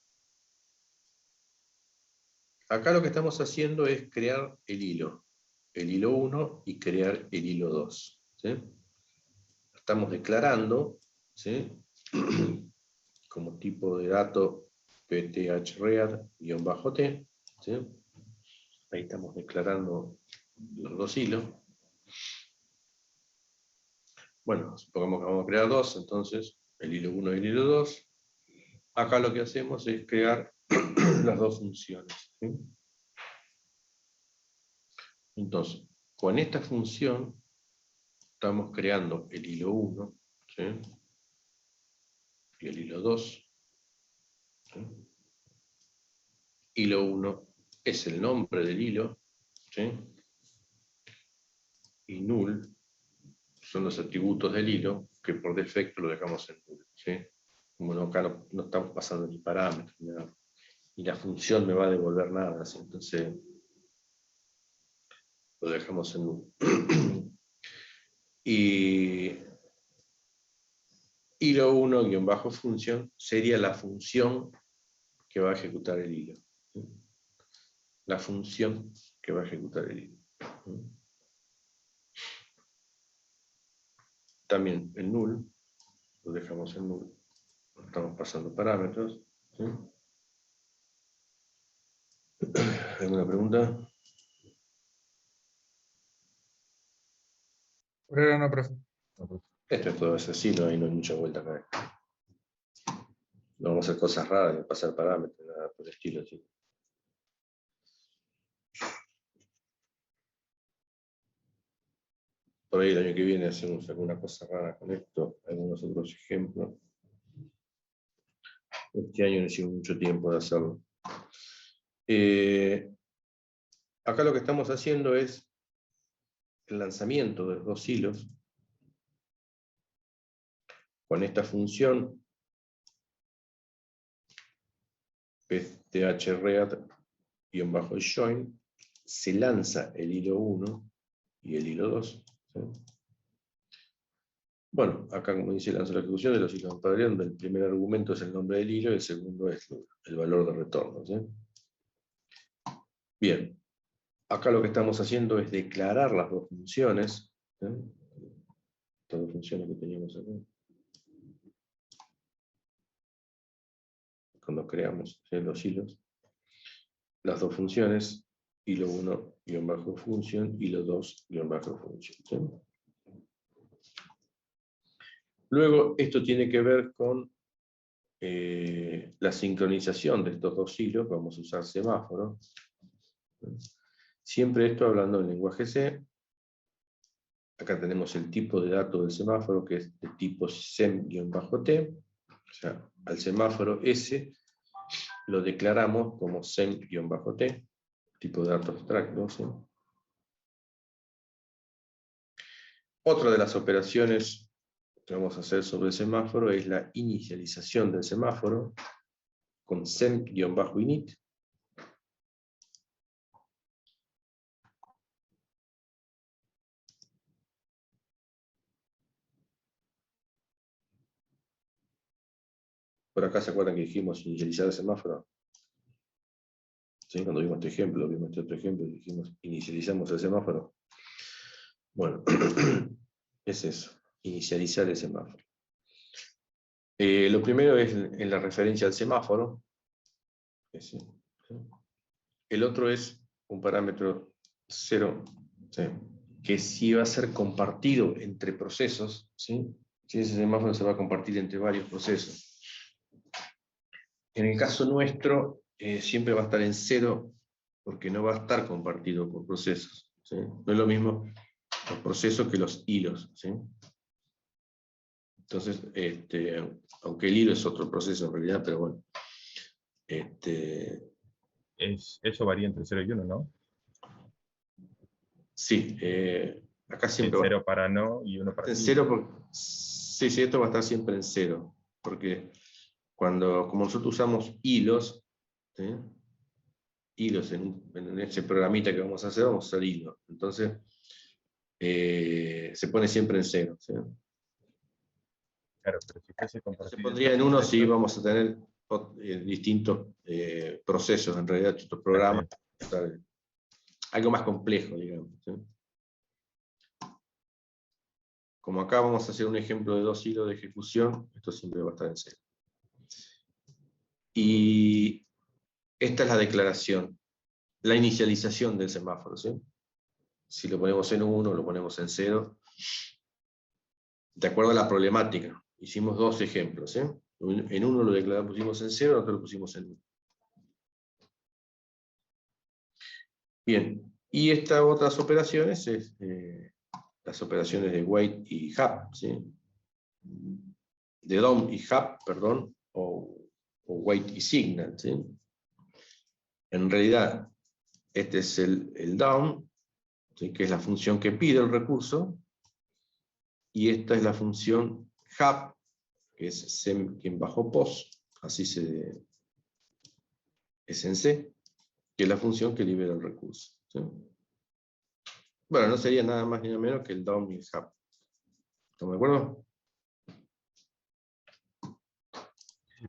acá lo que estamos haciendo es crear el hilo 1 y crear el hilo 2, ¿sí? Estamos declarando, ¿sí? Como tipo de dato pthread-t, ¿sí? Ahí estamos declarando los dos hilos. Bueno, supongamos que vamos a crear dos, entonces el hilo 1 y el hilo 2. Acá lo que hacemos es crear las dos funciones, ¿sí? Entonces, con esta función estamos creando el hilo 1, ¿sí? Y el hilo 2. ¿Sí? Hilo 1 es el nombre del hilo, ¿sí? Y null son los atributos del hilo, que por defecto lo dejamos en null, ¿sí? Como acá no estamos pasando ni parámetros, ni nada. Y la función me va a devolver nada, ¿sí? Entonces lo dejamos en null. Y hilo 1 guión bajo función sería la función que va a ejecutar el hilo, ¿sí? La función que va a ejecutar el hilo. También el null, lo dejamos en null. No estamos pasando parámetros, ¿sí? ¿Alguna pregunta?
Por ahora no, profe.
Esto es todo así, no hay mucha vuelta acá. No vamos a hacer cosas raras, de pasar parámetros, nada por el estilo, ¿sí? Por ahí el año que viene hacemos alguna cosa rara con esto, algunos otros ejemplos. Este año no hicimos mucho tiempo de hacerlo. Acá lo que estamos haciendo es el lanzamiento de los dos hilos con esta función pthread-join, se lanza el hilo 1 y el hilo 2. ¿Sí? Bueno, acá como dice, lanza la ejecución de los hilos padrinos. El primer argumento es el nombre del hilo y el segundo es el valor de retorno. ¿Sí? Bien, acá lo que estamos haciendo es declarar las dos funciones. ¿Sí? Estas dos funciones que teníamos acá. Cuando creamos los hilos, las dos funciones, hilo 1 guión bajo función, hilo 2 guión bajo función. ¿Sí? Luego, esto tiene que ver con la sincronización de estos dos hilos. Vamos a usar semáforo. Siempre esto hablando en lenguaje C. Acá tenemos el tipo de dato del semáforo, que es de tipo sem-t. O sea, al semáforo S lo declaramos como sem-t, tipo de dato abstracto. ¿Sí? Otra de las operaciones que vamos a hacer sobre el semáforo es la inicialización del semáforo con sem-init. Por acá se acuerdan que dijimos inicializar el semáforo. ¿Sí? Cuando vimos este ejemplo, vimos este otro ejemplo, dijimos inicializamos el semáforo. Bueno, es eso, inicializar el semáforo. Lo primero es en la referencia al semáforo. Ese, ¿sí? El otro es un parámetro 0, ¿sí? Que sí va a ser compartido entre procesos. ¿Sí? Si ese semáforo se va a compartir entre varios procesos. En el caso nuestro, siempre va a estar en 0, porque no va a estar compartido por procesos. ¿Sí? No es lo mismo los procesos que los hilos. ¿Sí? Entonces, aunque el hilo es otro proceso en realidad, pero bueno.
Eso varía entre 0 y 1, ¿no?
Sí, acá siempre va a
0 para no y 1 para
en
sí.
0. Sí, esto va a estar siempre en 0. Porque como nosotros usamos hilos, ¿sí? Hilos en ese programita que vamos a hacer, vamos a usar hilos. Entonces, se pone siempre en 0. ¿Sí?
Claro, pero si fuese
Se
compartido
pondría en 1 si vamos a tener distintos procesos, en realidad, distintos programas. Algo más complejo, digamos. ¿Sí? Como acá vamos a hacer un ejemplo de 2 hilos de ejecución, esto siempre va a estar en 0. Y esta es la declaración, la inicialización del semáforo. ¿Sí? Si lo ponemos en 1, lo ponemos en 0. de acuerdo a la problemática. Hicimos dos ejemplos. En uno lo pusimos en 0, en otro lo pusimos en 1. Bien, y estas otras operaciones es las operaciones de wait y hap, ¿sí? De DOM y hap, perdón, o wait y signal, ¿sí? En realidad, este es el down, ¿sí? Que es la función que pide el recurso, y esta es la función hap, que es sem-post, así es en C, que es la función que libera el recurso, ¿sí? Bueno, no sería nada más ni nada menos que el down y el hap. ¿Estamos de acuerdo?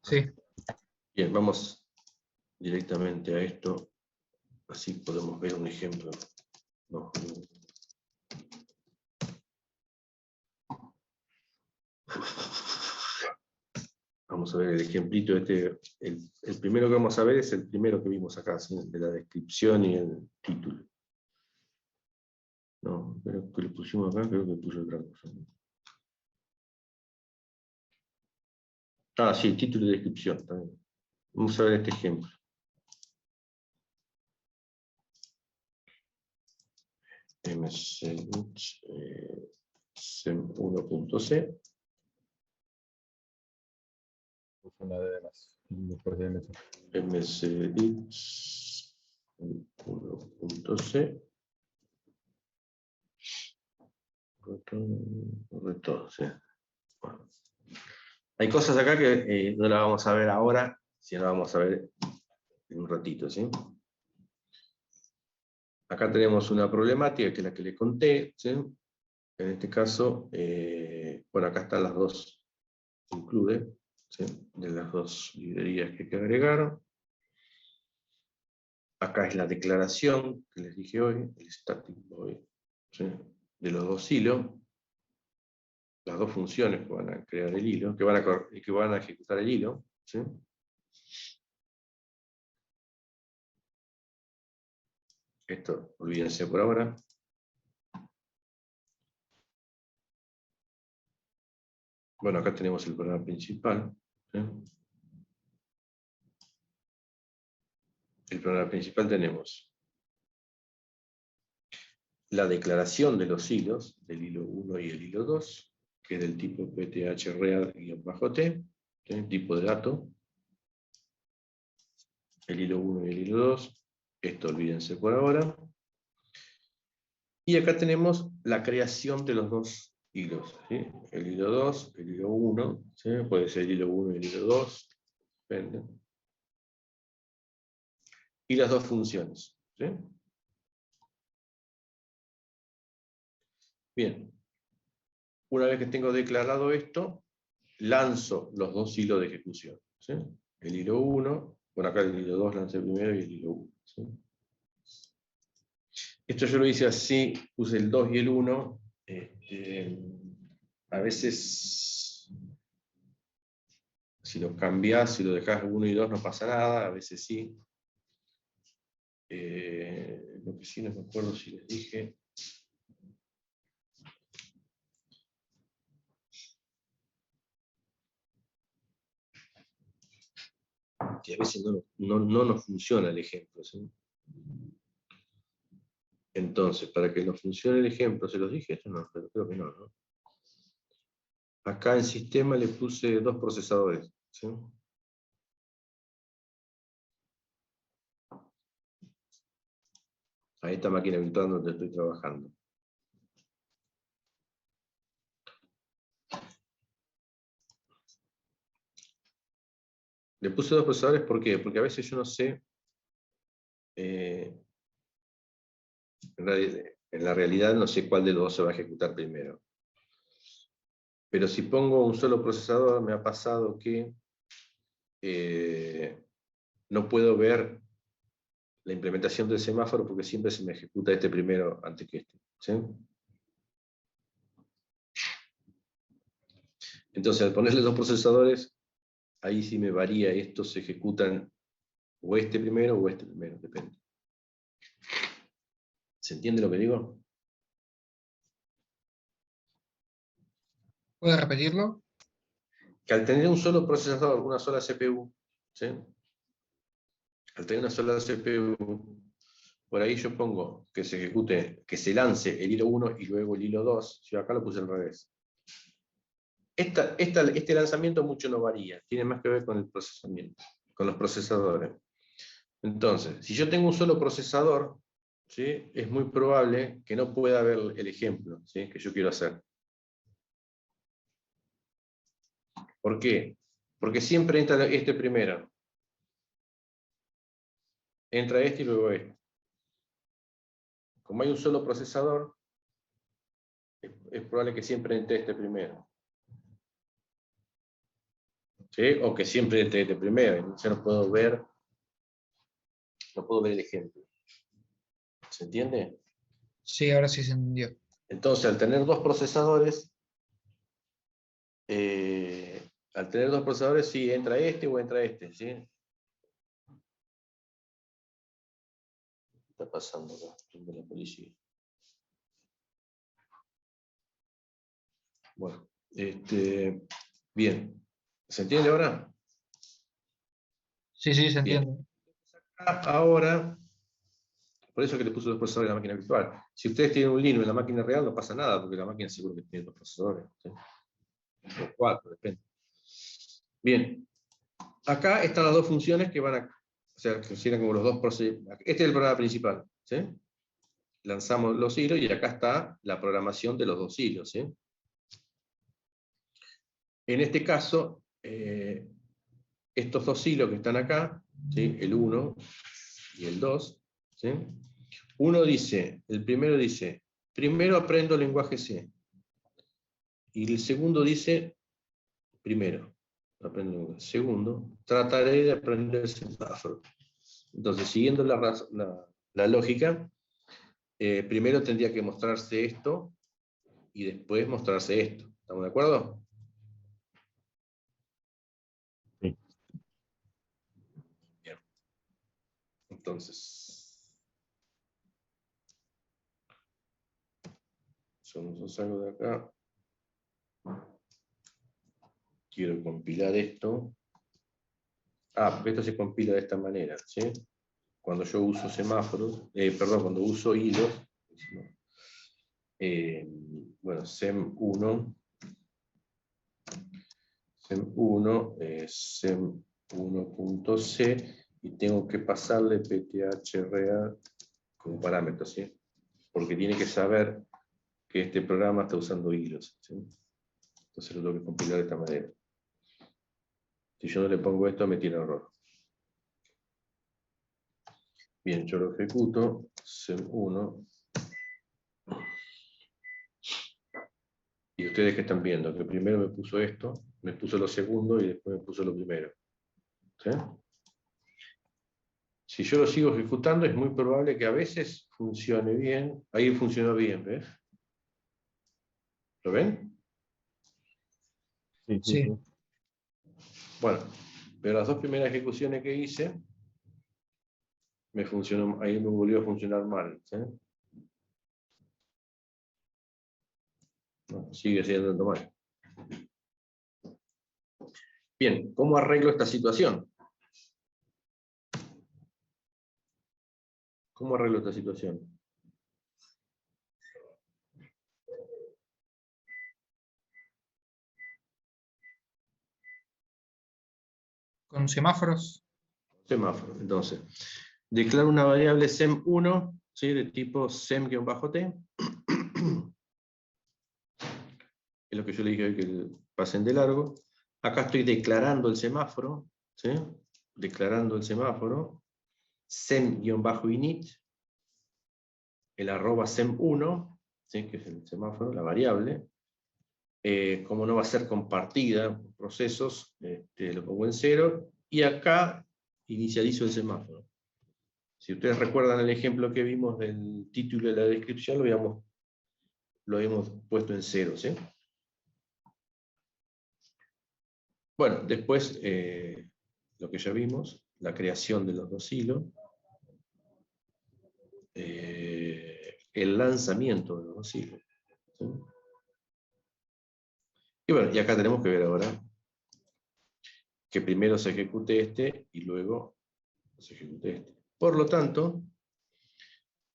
Sí.
Bien, vamos directamente a esto, así podemos ver un ejemplo. No. Vamos a ver el ejemplito. El primero que vamos a ver es el primero que vimos acá, ¿sí? De la descripción y el título. No, pero que le pusimos acá, creo que puso otra cosa. Ah, sí, título y descripción también. Vamos a ver este ejemplo. mswitch sem1.c.
Puso una D de más. Después de MS.
mswitch 1.c. Correcto, sí. Bueno. Hay cosas acá que no las vamos a ver ahora, sino las vamos a ver en un ratito, ¿sí? Acá tenemos una problemática que es la que le conté, ¿sí? En este caso, bueno, acá están las dos include, ¿sí? De las dos librerías que hay que agregar. Acá es la declaración que les dije hoy, el static void, ¿sí? De los dos hilos, las dos funciones que van a crear el hilo, que van a ejecutar el hilo, ¿sí? Esto, olvídense por ahora. Bueno, acá tenemos el programa principal, ¿sí? El programa principal tenemos la declaración de los hilos, del hilo 1 y el hilo 2, que es del tipo pthread-t, ¿sí? Tipo de dato. El hilo 1 y el hilo 2, esto olvídense por ahora. Y acá tenemos la creación de los dos hilos, ¿sí? El hilo 2, el hilo 1, ¿sí? Puede ser el hilo 1 y el hilo 2, depende. Y las dos funciones, ¿sí? Bien, una vez que tengo declarado esto, lanzo los dos hilos de ejecución, ¿sí? El hilo 1, bueno, acá el hilo 2 lancé primero y el hilo 1, ¿sí? Esto yo lo hice así, puse el 2 y el 1, a veces, si lo cambiás, si lo dejás 1 y 2 no pasa nada, a veces sí. Lo que sí no me acuerdo si les dije. Que a veces no nos funciona el ejemplo, ¿sí? Entonces, para que nos funcione el ejemplo, ¿se los dije? Esto no, pero creo que no, ¿no? Acá en sistema le puse dos procesadores, ¿sí? A esta máquina virtual donde estoy trabajando. Le puse dos procesadores, ¿por qué? Porque a veces yo no sé, en la realidad no sé cuál de los dos se va a ejecutar primero. Pero si pongo un solo procesador, me ha pasado que no puedo ver la implementación del semáforo porque siempre se me ejecuta este primero antes que este, ¿sí? Entonces, al ponerle dos procesadores, ahí sí me varía, estos se ejecutan o este primero, depende. ¿Se entiende lo que digo?
¿Puede repetirlo?
Que al tener un solo procesador, una sola CPU, ¿sí? Al tener una sola CPU, por ahí yo pongo que se ejecute, que se lance el hilo 1 y luego el hilo 2, yo acá lo puse al revés. Este lanzamiento mucho no varía, tiene más que ver con el procesamiento, con los procesadores. Entonces, si yo tengo un solo procesador, ¿sí? Es muy probable que no pueda ver el ejemplo, ¿sí? Que yo quiero hacer. ¿Por qué? Porque siempre entra este primero. Entra este y luego este. Como hay un solo procesador, es probable que siempre entre este primero. ¿Sí? O que siempre entre este primero. Entonces no puedo ver el ejemplo. ¿Se entiende?
Sí, ahora sí se entendió.
Entonces, al tener dos procesadores, sí entra este o entra este, ¿sí? ¿Qué está pasando acá? De la policía. Bueno, bien. ¿Se entiende ahora?
Sí, sí, se
Bien.
entiende.
Ahora, por eso que le puse dos procesadores en la máquina virtual. Si ustedes tienen un Linux en la máquina real, no pasa nada, porque la máquina seguro que tiene dos procesadores, ¿sí? O cuatro, depende. Bien. Acá están las dos funciones que van a, o sea, que funcionan como los dos procesadores. Este es el programa principal, ¿sí? Lanzamos los hilos y acá está la programación de los dos hilos, ¿sí? En este caso, estos dos hilos que están acá, ¿sí? El 1 y el 2, ¿sí? El primero dice, primero aprendo el lenguaje C. Y el segundo dice, primero, aprendo el lenguaje. Segundo, trataré de aprender el semáforo. Entonces, siguiendo la lógica, primero tendría que mostrarse esto y después mostrarse esto. ¿Estamos de acuerdo?
Sí.
Bien. Entonces, yo salgo de acá. Quiero compilar esto. Porque esto se compila de esta manera, ¿sí? Cuando yo uso semáforos, cuando uso hilos, bueno, sem1, sem1.c, y tengo que pasarle pthread como parámetro, ¿sí? Porque tiene que saber que este programa está usando hilos, ¿sí? Entonces lo tengo que compilar de esta manera. Si yo no le pongo esto, me tiene error. Bien, yo lo ejecuto, sem1. Y ustedes que están viendo, que primero me puso esto, me puso lo segundo y después me puso lo primero. ¿Sí? Si yo lo sigo ejecutando, es muy probable que a veces funcione bien. Ahí funcionó bien, ¿ves? ¿Lo ven?
Sí, sí,
Sí.
sí.
Bueno, pero las dos primeras ejecuciones que hice, me funcionó, ahí me volvió a funcionar mal. ¿Sí? No, sigue siendo mal. Bien, ¿cómo arreglo esta situación? ¿Cómo arreglo esta situación?
¿Con semáforos?
Semáforo. Entonces, declaro una variable sem1, ¿sí? De tipo sem-t. Es lo que yo le dije hoy que pasen de largo. Acá estoy declarando el semáforo, ¿sí? Declarando el semáforo, sem-init, el arroba sem1, ¿sí? Que es el semáforo, la variable. Como no va a ser compartida por procesos, lo pongo en 0, y acá inicializo el semáforo. Si ustedes recuerdan el ejemplo que vimos del título de la descripción, lo habíamos puesto en 0, ¿sí? Bueno, después, lo que ya vimos, la creación de los dos hilos, el lanzamiento de los dos hilos, ¿sí? Y bueno, y acá tenemos que ver ahora que primero se ejecute este y luego se ejecute este. Por lo tanto,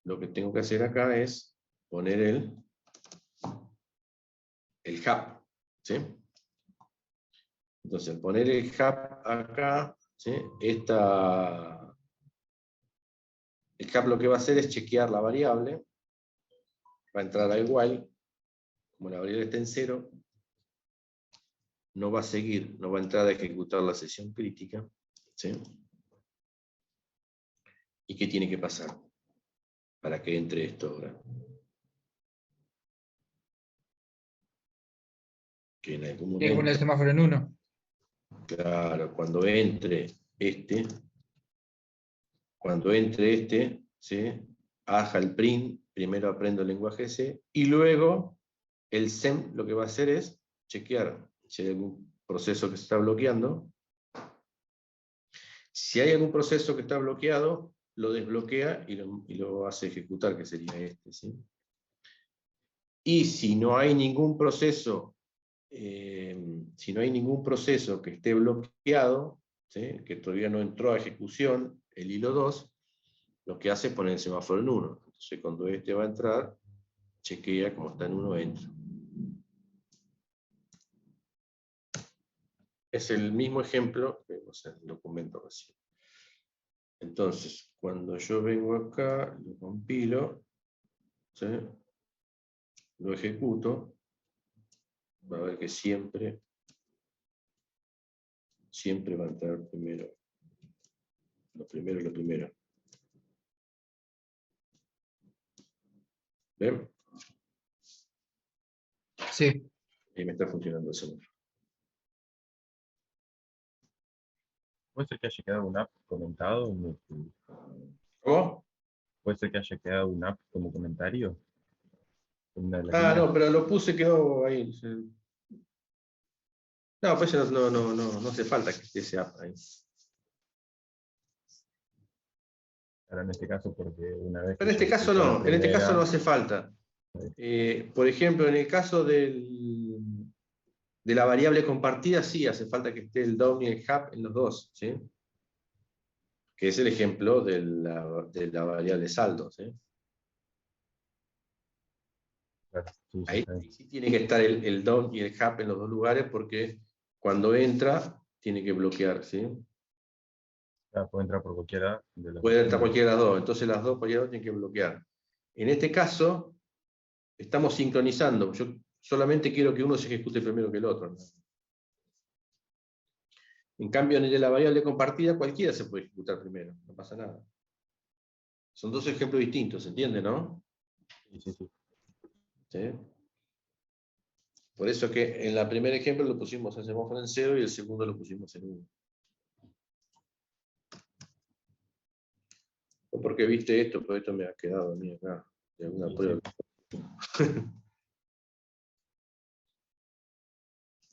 lo que tengo que hacer acá es poner el hub, ¿sí? Entonces, al poner el hub acá, ¿sí? El hub lo que va a hacer es chequear la variable, va a entrar al while, como la variable está en 0, no va a seguir, no va a entrar a ejecutar la sesión crítica, ¿sí? ¿Y qué tiene que pasar para que entre esto ahora? Que en algún
Tiene que poner
momento,
el semáforo en 1.
claro, cuando entre este, ¿sí? Haga el print, primero aprendo el lenguaje C, y luego el SEM lo que va a hacer es chequear si hay algún proceso que se está bloqueando. Si hay algún proceso que está bloqueado, lo desbloquea y lo hace ejecutar, que sería este, ¿sí? Y si no hay ningún proceso, que esté bloqueado, ¿sí? Que todavía no entró a ejecución, el hilo 2, lo que hace es poner el semáforo en 1. Entonces cuando este va a entrar, chequea como está en 1, entra. Es el mismo ejemplo que vimos en el documento recién. Entonces, cuando yo vengo acá, lo compilo, ¿sí? Lo ejecuto, va a ver que siempre va a entrar primero. Lo primero. ¿Ven?
Sí.
Y me está funcionando el semáforo.
Puede ser que haya quedado un app comentado.
¿Cómo?
Puede ser que haya quedado un app como comentario. En una de las
Ah,
líneas.
no, pero lo puse, quedó ahí. No, pues no hace falta que esté ese app ahí.
Ahora en este caso, porque una vez
Pero
que
en este
se
caso
ejecutó la
no, en este caso no
primera,
hace falta. Por ejemplo, en el caso de la variable compartida, sí hace falta que esté el DOM y el hub en los dos, ¿sí? Que es el ejemplo de la variable saldo, ¿sí?
claro, sí,
Ahí
está bien.
sí tiene que estar el DOM y el hub en los dos lugares porque cuando entra tiene que bloquear, ¿sí?
Claro, puede entrar por cualquiera de las
Puede entrar
opciones.
cualquiera de las dos, entonces las dos cualquiera de las dos tienen que bloquear. En este caso, estamos sincronizando. Yo solamente quiero que uno se ejecute primero que el otro, ¿no? En cambio, en el de la variable compartida, cualquiera se puede ejecutar primero, no pasa nada. Son dos ejemplos distintos, ¿se entiende, no?
Sí.
¿Sí? Por eso que en el primer ejemplo lo pusimos en semáforo en 0 y el segundo lo pusimos en 1. O porque viste esto, pero esto me ha quedado a mí acá, de alguna
Sí,
prueba.
sí.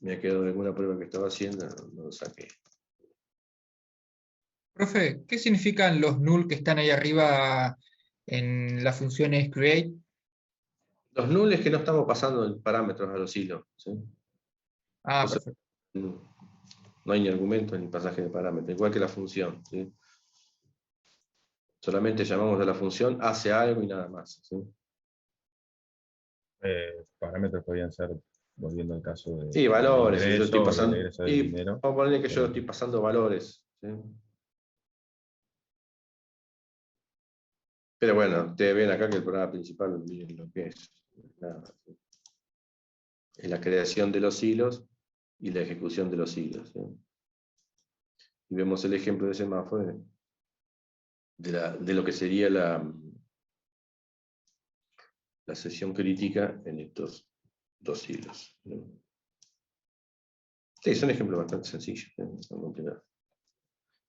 Me ha quedado de alguna prueba que estaba haciendo, no lo saqué.
Profe, ¿qué significan los null que están ahí arriba en las funciones create?
Los null es que no estamos pasando parámetros a los hilos, ¿sí?
Ah,
Entonces,
perfecto.
no hay ni argumento ni pasaje de parámetros, igual que la función, ¿sí? Solamente llamamos a la función, hace algo y nada más, ¿sí?
Parámetros podrían ser, volviendo al caso
Sí,
del
valores, si yo estoy
ingreso, del
pasando,
egreso del
y
dinero.
vamos a poner que yo estoy pasando valores, ¿sí? Pero bueno, ustedes ven acá que el programa principal, miren lo que es, nada, ¿sí? Es la creación de los hilos y la ejecución de los hilos, ¿sí? Y vemos el ejemplo de semáforo de lo que sería la sesión crítica en estos dos hilos, ¿no? Sí, son ejemplos bastante sencillos, ¿no? No complicados.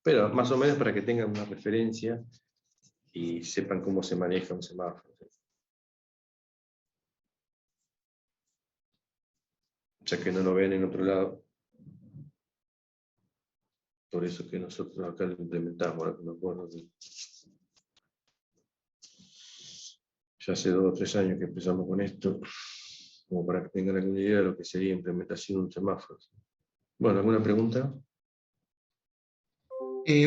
Pero más o menos para que tengan una referencia y sepan cómo se maneja un semáforo, ¿sí? Ya que no lo ven en otro lado. Por eso que nosotros acá lo implementamos, ahora que me acuerdo. Ya hace 2 o 3 años que empezamos con esto. como para que tengan alguna idea de lo que sería implementación de un semáforo. Bueno, ¿alguna pregunta?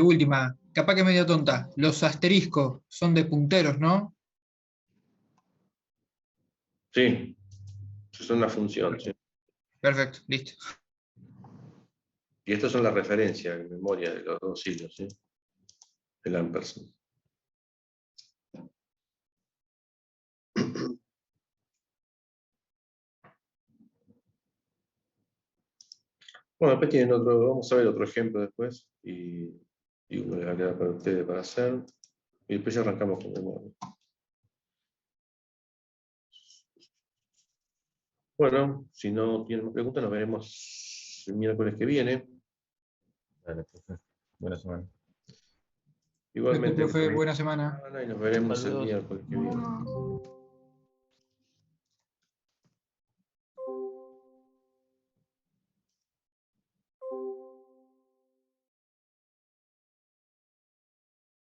Última, capaz que medio tonta. Los asteriscos son de punteros, ¿no?
Sí, eso es una función, sí.
Perfecto, listo.
Y estas son las referencias en memoria de los dos hilos, ¿sí? El ampersand. Bueno, después tienen otro, vamos a ver otro ejemplo después, y uno les va a quedar para ustedes para hacer, y después ya arrancamos con memoria. Bueno, si no tienen más preguntas, nos veremos el miércoles que viene.
Dale, profe. Buena semana.
Listo,
Igualmente,
profe, buena semana.
y nos veremos el
Saludos.
miércoles que viene.